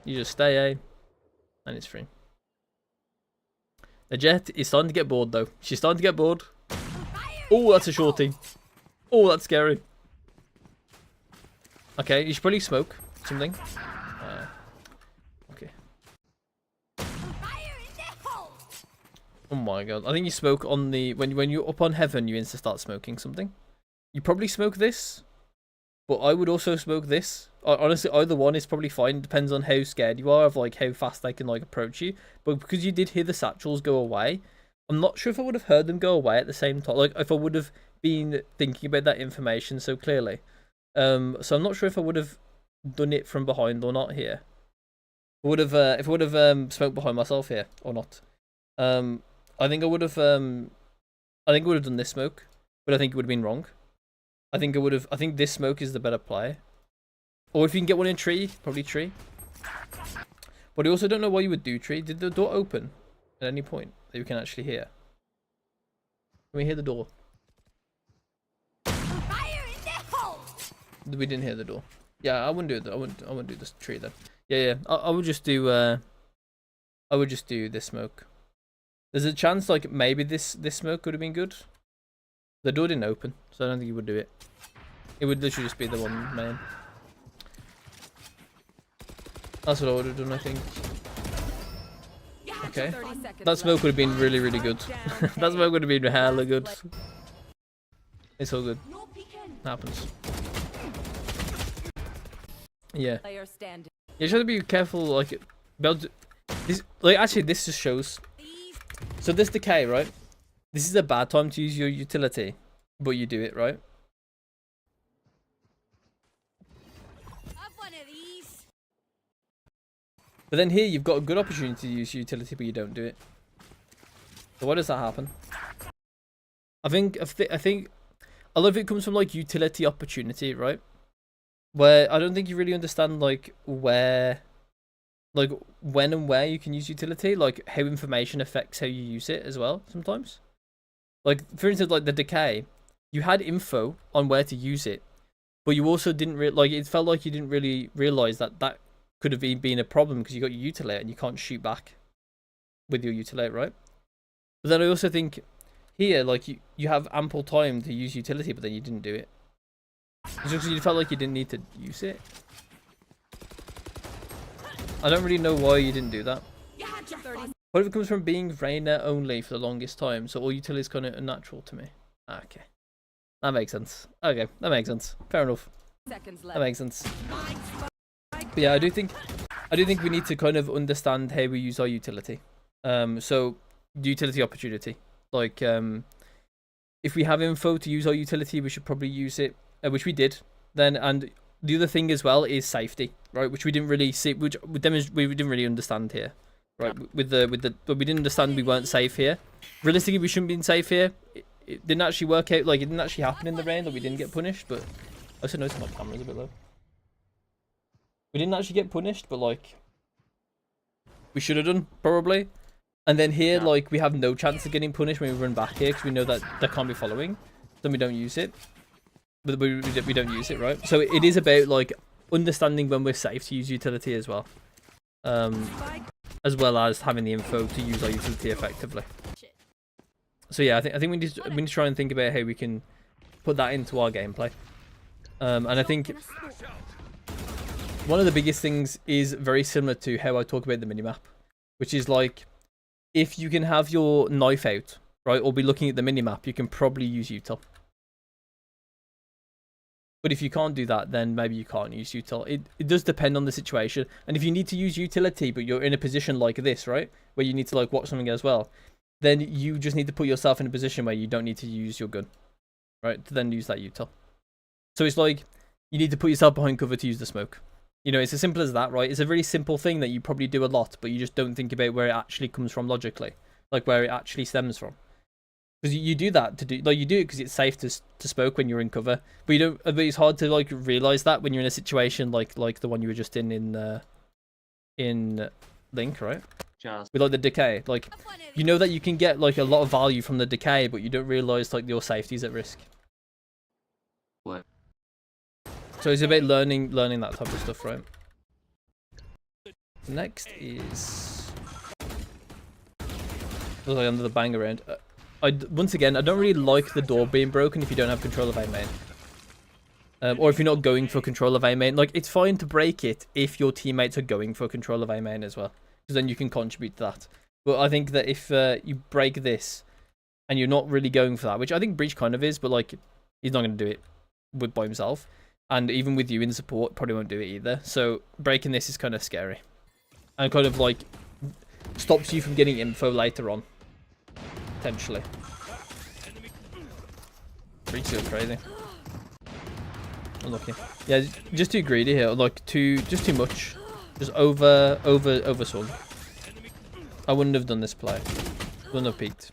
S1: You just stay A, and it's free. The Jet is starting to get bored though. She's starting to get bored. Oh, that's a shorty. Oh, that's scary. Okay, you should probably smoke something. Okay. Oh my god. I think you smoke on the... When you're up on heaven, you insta start smoking something. You probably smoke this. But I would also smoke this. Honestly, either one is probably fine. It depends on how scared you are of like how fast they can like approach you. But because you did hear the satchels go away, I'm not sure if I would have heard them go away at the same time. Like if I would have been thinking about that information so clearly. So I'm not sure if I would have done it from behind or not here. I would have if I would have smoked behind myself here or not. I think I would have done this smoke, but I think it would have been wrong. I think this smoke is the better play. Or if you can get one in tree, probably tree. But I also don't know why you would do tree. Did the door open at any point that you can actually hear? Can we hear the door? We didn't hear the door. Yeah, I wouldn't do it. I wouldn't do this tree then. Yeah. I would just do this smoke. There's a chance like maybe this smoke could have been good. The door didn't open, so I don't think he would do it. It would literally just be the one main. That's what I would have done, I think. Okay. That smoke would have been really, really good. That smoke would have been hella good. It's all good. Happens. Yeah. You just have to be careful, like, this, like, actually, this just shows. So this decay, right? This is a bad time to use your utility, but you do it, right? But then here you've got a good opportunity to use utility, but you don't do it. So why does that happen? I think a lot of it comes from like utility opportunity, right? Where I don't think you really understand like where, like when and where you can use utility, like how information affects how you use it as well sometimes. Like for instance, like the decay, you had info on where to use it, but you also didn't it felt like you didn't really realize that could have been a problem because you got your utilate and you can't shoot back with your utilate, right? But then I also think here, like you have ample time to use utility, but then you didn't do it. It's just because you felt like you didn't need to use it. I don't really know why you didn't do that. What if it comes from being Reyna only for the longest time, so all utility is kind of unnatural to me? Okay. That makes sense. Okay, that makes sense. Fair enough. That makes sense. But yeah, I do think we need to kind of understand how we use our utility. So utility opportunity. Like if we have info to use our utility, we should probably use it, which we did then, and the other thing as well is safety, right? Which we didn't really see, which we didn't really understand here, right? But we didn't understand we weren't safe here. Realistically, we shouldn't be safe here. It didn't actually work out. Like, it didn't actually happen in the rain that we didn't get punished. But I also noticed my camera's a bit low. We didn't actually get punished, but like we should have done probably. And then here, like, we have no chance of getting punished when we run back here because we know that they can't be following. Then we don't use it. But we don't use it, right? So it is about like understanding when we're safe to use utility as well, as well as having the info to use our utility effectively. So yeah, I think we need to try and think about how we can put that into our gameplay. And I think one of the biggest things is very similar to how I talk about the minimap, which is like if you can have your knife out, right, or be looking at the minimap, you can probably use util. But if you can't do that, then maybe you can't use util. It does depend on the situation. And if you need to use utility, but you're in a position like this, right, where you need to like watch something as well, then you just need to put yourself in a position where you don't need to use your gun, right, to then use that util. So it's like you need to put yourself behind cover to use the smoke. You know, it's as simple as that, right? It's a very simple thing that you probably do a lot, but you just don't think about where it actually comes from logically, like where it actually stems from. Because you do that to do, like, you do it because it's safe to smoke when you're in cover, but you don't. But it's hard to like realize that when you're in a situation like the one you were just in Link, right? With like the decay, like you know that you can get like a lot of value from the decay, but you don't realize like your safety's at risk.
S7: What?
S1: So it's about learning that type of stuff, right? Next is looks like under the bang around. Once again, I don't really like the door being broken if you don't have control of A main. Or if you're not going for control of A main. Like, it's fine to break it if your teammates are going for control of A main as well. Because then you can contribute to that. But I think that if you break this and you're not really going for that, which I think Breach kind of is, but like, he's not going to do it by himself. And even with you in support, probably won't do it either. So breaking this is kind of scary. And kind of like stops you from getting info later on. Potentially. Breach is crazy. Unlucky. Yeah, just too greedy here. Like just too much. Just over swung. I wouldn't have done this play. Wouldn't have peeked.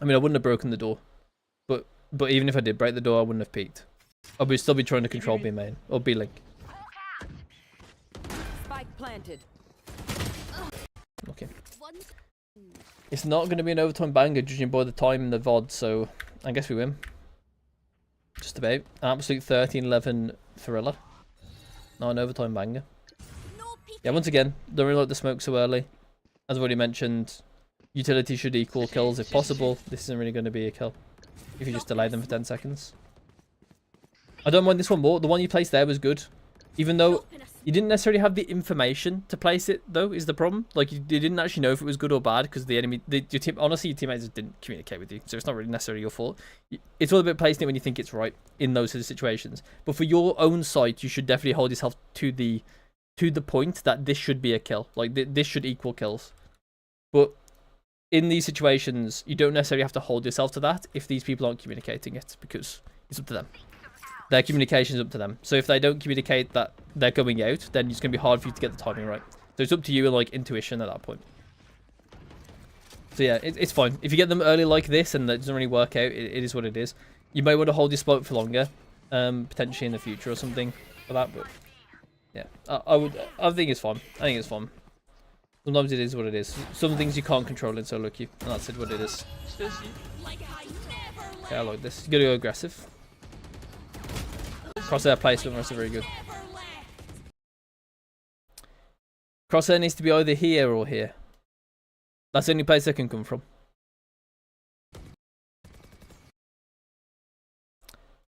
S1: I mean, I wouldn't have broken the door. But even if I did break the door, I wouldn't have peeked. I would still be trying to control B main or B link.
S6: Spike planted.
S1: Okay. It's not going to be an overtime banger judging by the time in the VOD, so I guess we win. Just about. Absolute 13-11 thriller. Not an overtime banger. Yeah, once again, don't really like the smoke so early. As I've already mentioned, utility should equal kills if possible. This isn't really going to be a kill if you just delay them for 10 seconds. I don't mind this one more. The one you placed there was good. Even though you didn't necessarily have the information to place it, though, is the problem. Like, you didn't actually know if it was good or bad because the enemy, your team, honestly, your teammates didn't communicate with you. So it's not really necessarily your fault. It's all about placing it when you think it's right in those sort of situations. But for your own site, you should definitely hold yourself to the point that this should be a kill. Like, this should equal kills. But in these situations, you don't necessarily have to hold yourself to that if these people aren't communicating it, because it's up to them. Their communication is up to them. So if they don't communicate that they're going out, then it's going to be hard for you to get the timing right. So it's up to you and like intuition at that point. So yeah, it's fine. If you get them early like this and it doesn't really work out, it is what it is. You may want to hold your spot for longer, potentially in the future or something for that. But yeah, I think it's fun. I think it's fun. Sometimes it is what it is. Some things you can't control in solo queue, and that's it what it is. Okay, I like this. You gotta go aggressive. Crosshair placement was very good. Crosshair needs to be either here or here. That's the only place they can come from.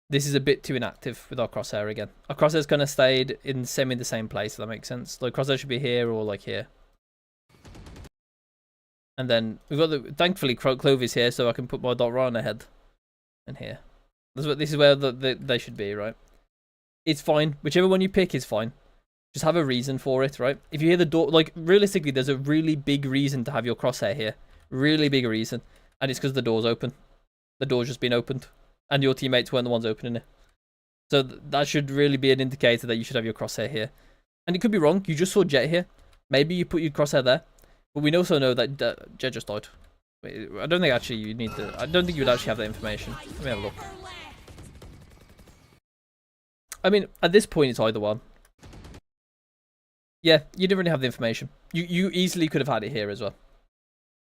S1: This is a bit too inactive with our crosshair again. Our crosshair's kind of stayed in the same place, if that makes sense. Like, crosshair should be here or like here. And then we've got thankfully Clove is here, so I can put my dot right on ahead. And here. This is where they should be, right? It's fine. Whichever one you pick is fine. Just have a reason for it, right? If you hear the door, like, realistically, there's a really big reason to have your crosshair here. Really big reason. And it's because the door's open. The door's just been opened. And your teammates weren't the ones opening it. So that should really be an indicator that you should have your crosshair here. And it could be wrong. You just saw Jet here. Maybe you put your crosshair there. But we also know that Jet just died. Wait, I don't think actually you need to... I don't think you would actually have that information. Let me have a look. I mean, at this point, it's either one. Yeah, you didn't really have the information. You easily could have had it here as well.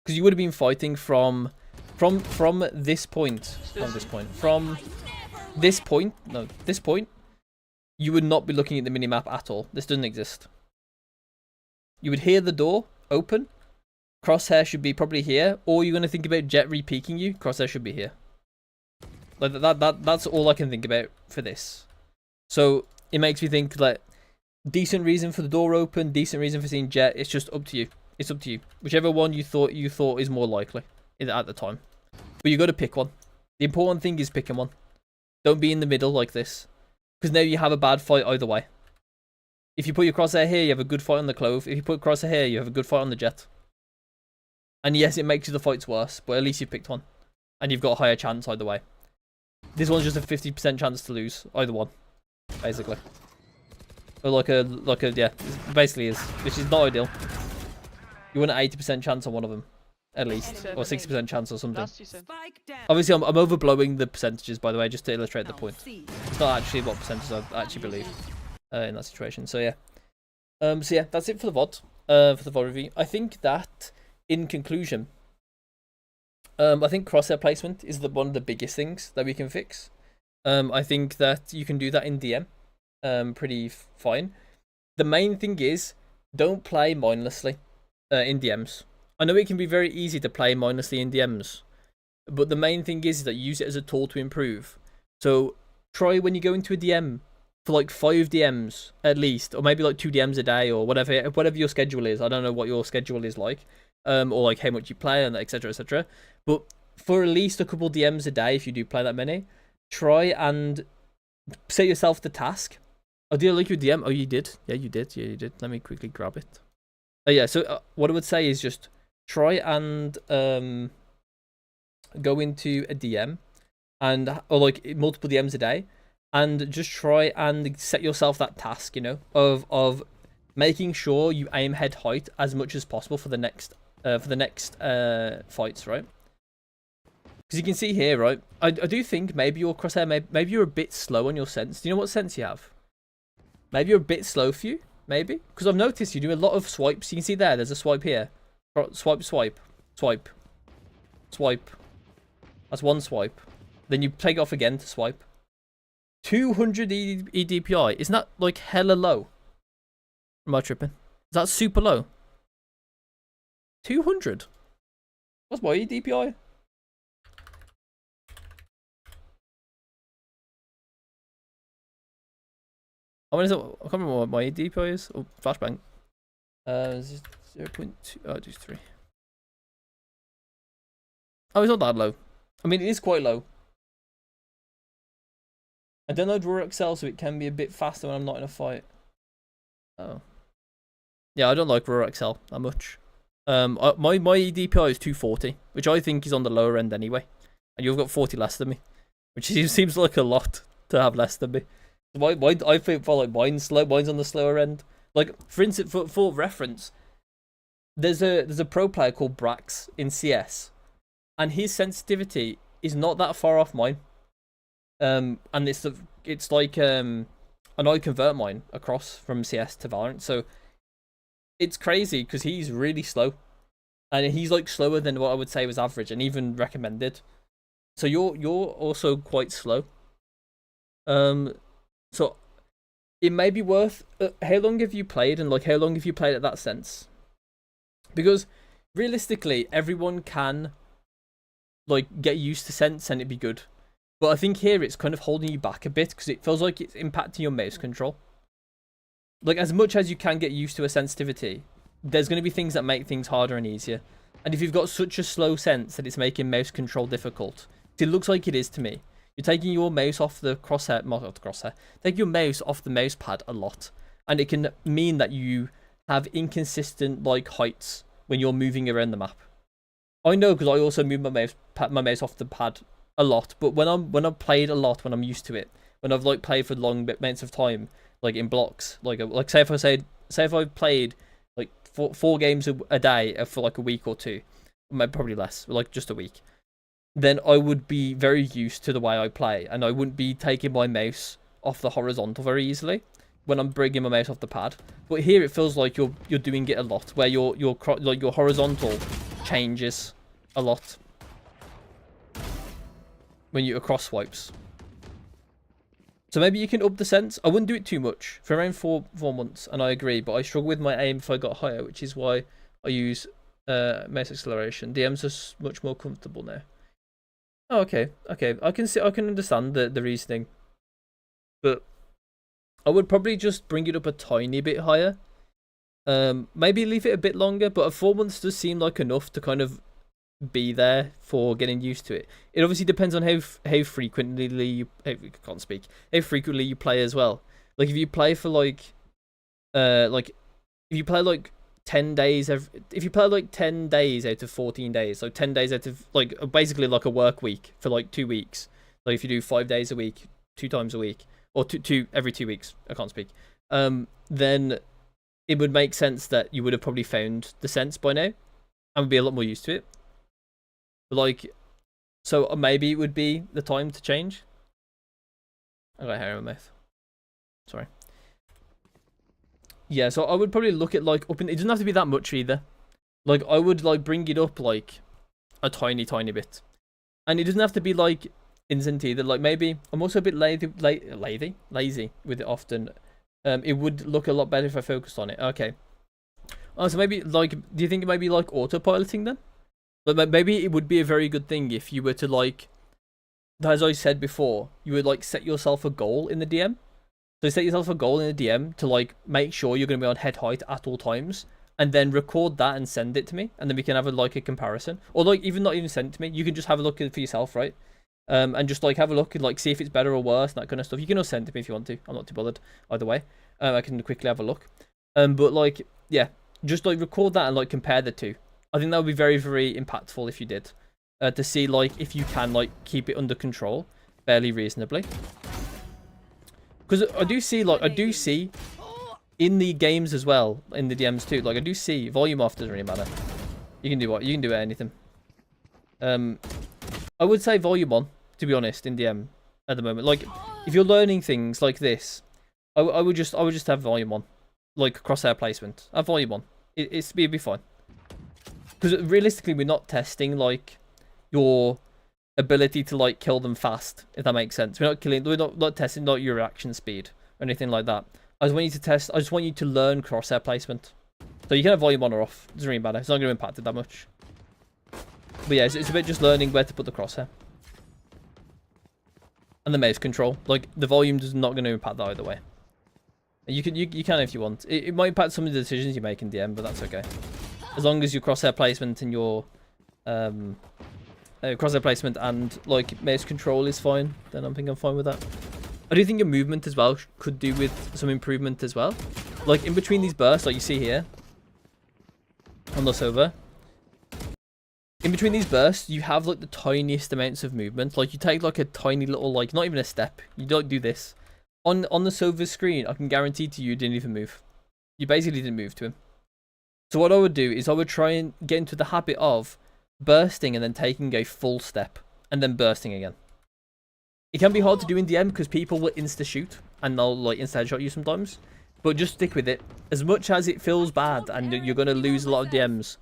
S1: Because you would have been fighting from this point. From this point. From this point. No, this point. You would not be looking at the minimap at all. This doesn't exist. You would hear the door open. Crosshair should be probably here. Or you're going to think about Jet re-peeking you. Crosshair should be here. Like that's all I can think about for this. So it makes me think like decent reason for the door open, decent reason for seeing Jet. It's just up to you. It's up to you. Whichever one you thought is more likely at the time. But you got to pick one. The important thing is picking one. Don't be in the middle like this. Because now you have a bad fight either way. If you put your crosshair here, you have a good fight on the Clove. If you put crosshair here, you have a good fight on the Jet. And yes, it makes the fights worse, but at least you picked one. And you've got a higher chance either way. This one's just a 50% chance to lose, either one. Basically. Or like a yeah, it basically is. Which is not ideal. You want an 80% chance on one of them. At least. Or 60% chance or something.
S6: Spike down.
S1: Obviously, I'm overblowing the percentages, by the way, just to illustrate the point. It's not actually what percentages I actually believe in that situation. So yeah. So yeah, that's it for the VOD. For the VOD review. I think that, in conclusion, I think crosshair placement is one of the biggest things that we can fix. I think that you can do that in DM. Pretty fine. The main thing is, don't play mindlessly in DMs. I know it can be very easy to play mindlessly in DMs, but the main thing is that use it as a tool to improve. So try when you go into a DM for like 5 DMs at least, or maybe like 2 DMs a day, or whatever your schedule is. I don't know what your schedule is like, or like how much you play and etc etc. But for at least a couple DMs a day, if you do play that many, try and set yourself the task. Oh, did I like your DM? Oh, you did. Yeah, you did. Yeah, you did. Let me quickly grab it. Oh yeah. So what I would say is just try and go into a DM or like multiple DMs a day, and just try and set yourself that task, you know, of making sure you aim head height as much as possible for the next fights, right? Because you can see here, right? I do think maybe your crosshair, maybe you're a bit slow on your sense. Do you know what sense you have? Maybe you're a bit slow for you, maybe, because I've noticed you do a lot of swipes. You can see there's a swipe here. Swipe, swipe, swipe, swipe. That's one swipe. Then you take it off again to swipe. 200 EDPI. Isn't that like hella low? Am I tripping? Is that super low? 200? What's my EDPI? I can't remember what my EDPI is. Oh, flashbang. 0.2. Oh, just 3. Oh, it's not that low. I mean, it is quite low. I don't know Draw Excel, so it can be a bit faster when I'm not in a fight. Oh. Yeah, I don't like Raw Excel that much. My EDPI is 240, which I think is on the lower end anyway. And you've got 40 less than me, which seems like a lot to have less than me. Why I feel like mine's slow. Mine's on the slower end. Like for instance, for reference, there's a pro player called Brax in CS, and his sensitivity is not that far off mine. And it's like and I convert mine across from CS to Valorant, so it's crazy because he's really slow, and he's like slower than what I would say was average and even recommended. So you're also quite slow. So it may be worth. How long have you played, and like how long have you played at that sense? Because realistically, everyone can like get used to sense and it'd be good. But I think here it's kind of holding you back a bit because it feels like it's impacting your mouse control. Like as much as you can get used to a sensitivity, there's going to be things that make things harder and easier. And if you've got such a slow sense that it's making mouse control difficult, it looks like it is to me. You're taking your mouse off the crosshair, not the crosshair, take your mouse off the mouse pad a lot. And it can mean that you have inconsistent like heights when you're moving around the map. I know because I also move my mouse off the pad a lot, but when I've played a lot, when I'm used to it, when I've like played for long amounts of time, like in blocks. Like say if I played like four games a day for like a week or two, maybe probably less, like just a week, then I would be very used to the way I play, and I wouldn't be taking my mouse off the horizontal very easily when I'm bringing my mouse off the pad. But here it feels like you're doing it a lot, where your horizontal changes a lot when you cross swipes. So maybe you can up the sense. I wouldn't do it too much for around 4 months, and I agree. But I struggle with my aim if I got higher, which is why I use mouse acceleration. DMs are much more comfortable now. Oh, okay. I can understand the reasoning, but I would probably just bring it up a tiny bit higher. Maybe leave it a bit longer, but 4 months does seem like enough to kind of be there for getting used to it. It obviously depends on how frequently you how frequently you play as well. Like if you play for like if you play like 10 days if you play like 10 days out of 14 days, so 10 days out of like basically like a work week for like 2 weeks. Like if you do 5 days a week, 2 times a week, or two every 2 weeks, I can't speak. Then it would make sense that you would have probably found the sense by now and would be a lot more used to it. But like, so maybe it would be the time to change. I got hair in my mouth. Sorry. Yeah, so I would probably look at like it doesn't have to be that much either. Like I would like bring it up like a tiny bit, and it doesn't have to be like instant either. Like maybe I'm also a bit lazy with it often. It would look a lot better if I focused on it. Okay. Oh, so maybe like, do you think it might be like autopiloting then? But maybe it would be a very good thing if you were to like, as I said before, you would like set yourself a goal in the DM. So set yourself a goal in the DM to like make sure you're going to be on head height at all times, and then record that and send it to me, and then we can have a comparison. Or like not even send it to me, you can just have a look at it for yourself, right? And just like have a look and like see if it's better or worse, that kind of stuff. You can also send it to me if you want to. I'm not too bothered either way. I can quickly have a look. But like, yeah, just like record that and like compare the two. I think that would be very, very impactful if you did, to see like if you can like keep it under control fairly reasonably. Because I do see in the games as well, in the DMs too, like I do see volume off doesn't really matter. You can do what? You can do anything. I would say volume on, to be honest, in DM at the moment. Like if you're learning things like this, I would just have volume on, like crosshair placement. Have volume on. It'd be fine. Because realistically, we're not testing like your ability to like kill them fast, if that makes sense. We're not testing like your reaction speed or anything like that. I just want you to learn crosshair placement. So you can have volume on or off. It doesn't really matter. It's not going to impact it that much. But yeah, it's a bit just learning where to put the crosshair. And the mouse control. Like the volume is not going to impact that either way. You can if you want. It might impact some of the decisions you make in DM, but that's okay. As long as your crosshair placement and your crosshair placement and like mouse control is fine, then I think I'm fine with that. I do think your movement as well could do with some improvement as well. Like in between these bursts, like you see here on the server. In between these bursts, you have like the tiniest amounts of movement. Like you take like a tiny little, like not even a step. You don't do this. On the server screen, I can guarantee to you didn't even move. You basically didn't move to him. So what I would do is I would try and get into the habit of bursting and then taking a full step and then bursting again. It can be hard to do in DM because people will insta-shoot and they'll like insta-headshot you sometimes. But just stick with it. As much as it feels bad and you're going to lose a lot of DMs,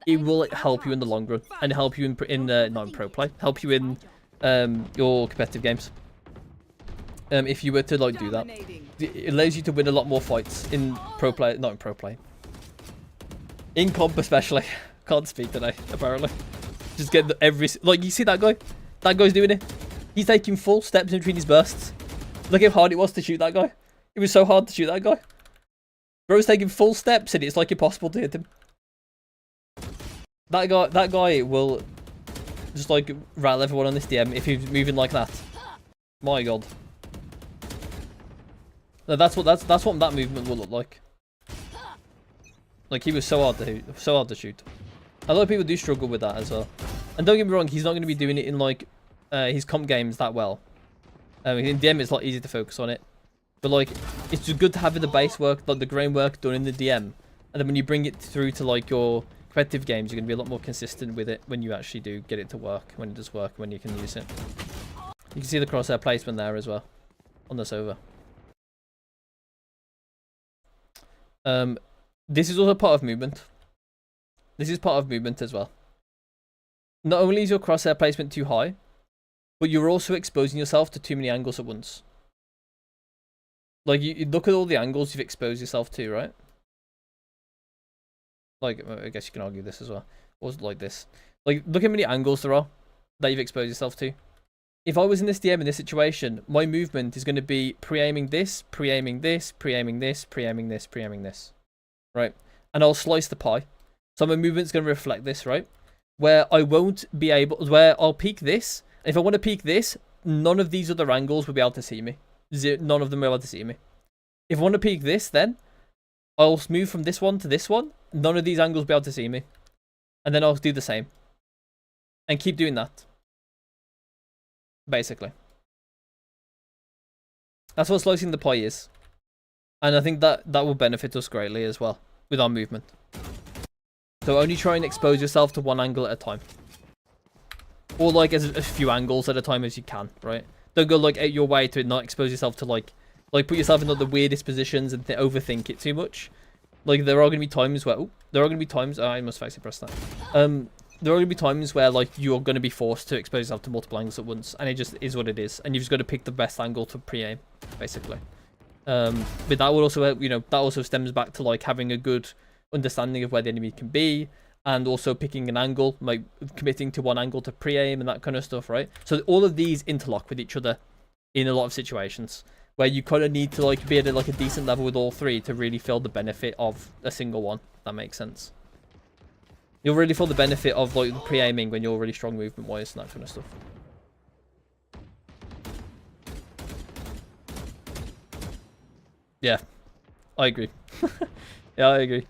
S1: it will help you in the long run and help you not in pro play, help you in your competitive games. If you were to like do that, it allows you to win a lot more fights in pro play, not in pro play. In comp especially. Can't speak today, apparently. Just get like you see that guy? That guy's doing it. He's taking full steps in between his bursts. Look how hard it was to shoot that guy. It was so hard to shoot that guy. Bro's taking full steps and it's like impossible to hit him. That guy will just like rattle everyone on this DM if he's moving like that. My god. No, that's what that movement will look like. Like he was so hard to shoot. A lot of people do struggle with that as well. And don't get me wrong, he's not going to be doing it in like his comp games that well. In DM, it's a lot easier to focus on it. But, like, it's just good to have the base work, like the groundwork done in the DM. And then when you bring it through to, like, your competitive games, you're going to be a lot more consistent with it when you actually do get it to work, when it does work, when you can use it. You can see the crosshair placement there as well, on the Sova. This is also part of movement. This is part of movement as well. Not only is your crosshair placement too high, but you're also exposing yourself to too many angles at once. Like, you look at all the angles you've exposed yourself to, right? Like, I guess you can argue this as well. Or like this. Like, look how many angles there are that you've exposed yourself to. If I was in this DM in this situation, my movement is going to be pre-aiming this, pre-aiming this, pre-aiming this, pre-aiming this, pre-aiming this. Right? And I'll slice the pie. So my movement's going to reflect this, right? Where I won't be able... Where I'll peek this. And if I want to peek this, none of these other angles will be able to see me. None of them will be able to see me. If I want to peek this, then I'll move from this one to this one. None of these angles will be able to see me. And then I'll do the same. And keep doing that. Basically. That's what slicing the pie is. And I think that will benefit us greatly as well. With our movement. So only try and expose yourself to one angle at a time. Or like as few angles at a time as you can, right? Don't go like out your way to not expose yourself to like put yourself in like, the weirdest positions and overthink it too much. Like there are going to be times where I must actually press that. There are going to be times where like you're going to be forced to expose yourself to multiple angles at once, and it just is what it is, and you've just got to pick the best angle to pre-aim, basically. But that would also help, that also stems back to like having a good understanding of where the enemy can be, and also picking an angle, like committing to one angle to pre-aim and that kind of stuff, right? So all of these interlock with each other in a lot of situations where you kind of need to like be at like a decent level with all three to really feel the benefit of a single one. If that makes sense. You'll really feel the benefit of like pre-aiming when you're really strong movement-wise and that kind of stuff. Yeah, I agree. Yeah, I agree.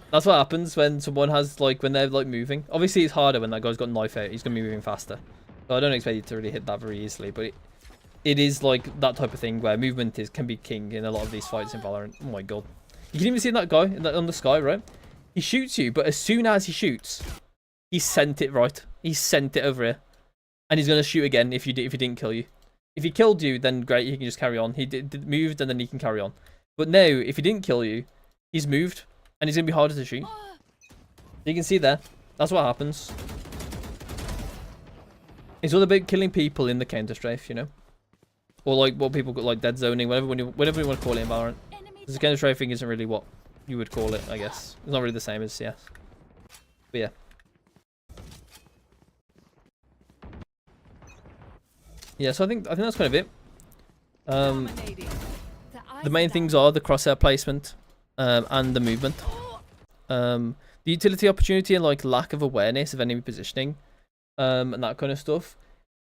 S1: That's what happens when someone has, like, when they're, like, moving. Obviously, it's harder when that guy's got knife out. He's going to be moving faster. So I don't expect you to really hit that very easily. But it is, like, that type of thing where movement can be king in a lot of these fights in Valorant. Oh, my God. You can even see that guy on the sky, right? He shoots you, but as soon as he shoots, he sent it right. He sent it over here. And he's going to shoot again if he didn't kill you. If he killed you, then great, he can just carry on. He moved, and then he can carry on. But now, if he didn't kill you, he's moved. And he's going to be harder to shoot. You can see there. That's what happens. It's all about killing people in the counter-strafe, Or like what people call like dead zoning, whatever you want to call it in Valorant. Because the counter-strafing isn't really what you would call it, I guess. It's not really the same as CS. But yeah. Yeah, so I think that's kind of it. The main things are the crosshair placement. And the movement. The utility opportunity and like lack of awareness of enemy positioning. And that kind of stuff.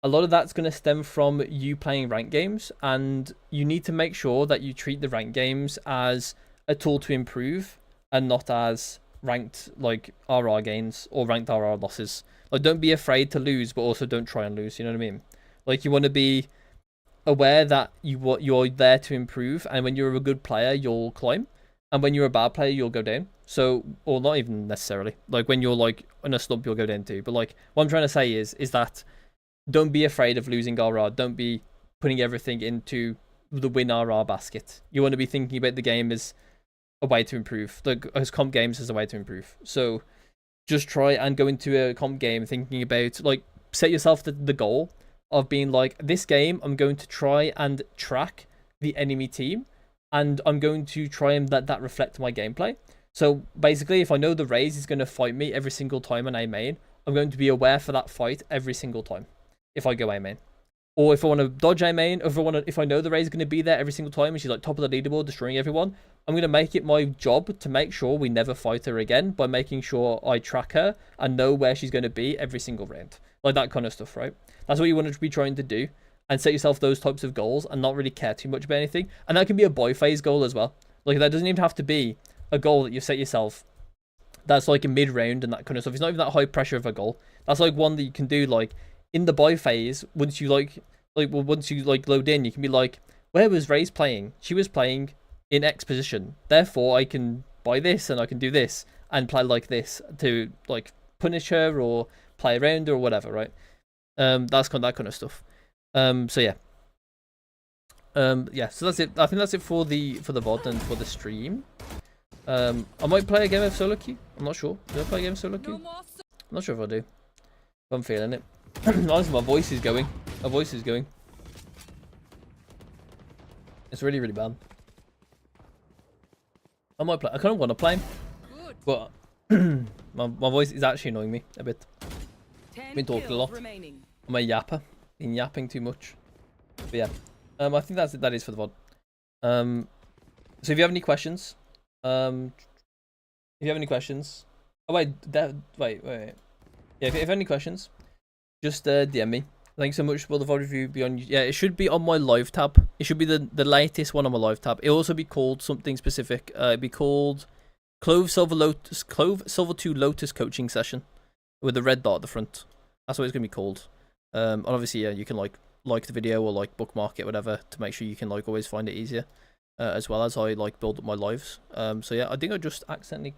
S1: A lot of that's going to stem from you playing ranked games. And you need to make sure that you treat the ranked games as a tool to improve. And not as ranked like RR gains or ranked RR losses. Like don't be afraid to lose, but also don't try and lose. You know what I mean? Like you want to be aware that you're there to improve. And when you're a good player, you'll climb. And when you're a bad player, you'll go down. So, or not even necessarily. Like, when you're, like, in a slump, you'll go down too. But, like, what I'm trying to say is that don't be afraid of losing RR. Don't be putting everything into the win RR basket. You want to be thinking about the game as a way to improve. Like, as comp games as a way to improve. So, just try and go into a comp game thinking about, like, set yourself the goal of being like, this game, I'm going to try and track the enemy team. And I'm going to try and let that reflect my gameplay. So basically, if I know the Raze is going to fight me every single time on A main, I'm going to be aware for that fight every single time if I go A main. Or if I want to dodge A main, or if I know the Raze is going to be there every single time and she's like top of the leaderboard destroying everyone, I'm going to make it my job to make sure we never fight her again by making sure I track her and know where she's going to be every single round. Like that kind of stuff, right? That's what you want to be trying to do. And set yourself those types of goals and not really care too much about anything. And that can be a boy phase goal as well. Like that doesn't even have to be a goal that you set yourself that's like a mid-round and that kind of stuff. It's not even that high pressure of a goal. That's like one that you can do like in the boy phase once you like like, well, once you like load in, you can be like, where was Ray's playing? She was playing in X position. Therefore, I can buy this and I can do this and play like this to like punish her or play around her or whatever, right? That's that kind of stuff. So yeah. Yeah, so that's it. I think that's it for the VOD and for the stream. I might play a game of solo queue. I'm not sure. Do I play a game of solo queue?
S4: No more
S1: I'm not sure if I do. I'm feeling it. Honestly, my voice is going. My voice is going. It's really, really bad. I might play. I kind of want to play,
S4: good.
S1: but my voice is actually annoying me a bit.
S6: 10
S1: Been talking a
S6: kills
S1: lot.
S6: remaining.
S1: I'm a yapper. Been yapping too much. But yeah. I think that is for the VOD. So if you have any questions, oh wait, wait. Yeah, if you have any questions, just DM me. Thanks so much for the VOD review. Yeah, it should be on my live tab. It should be the latest one on my live tab. It'll also be called something specific. It'd be called Clove Silver 2 Lotus coaching session with the red dot at the front. That's what it's gonna be called. And obviously, yeah, you can like the video or like bookmark it, whatever, to make sure you can like always find it easier, as well as I like build up my lives. So yeah, I think I just accidentally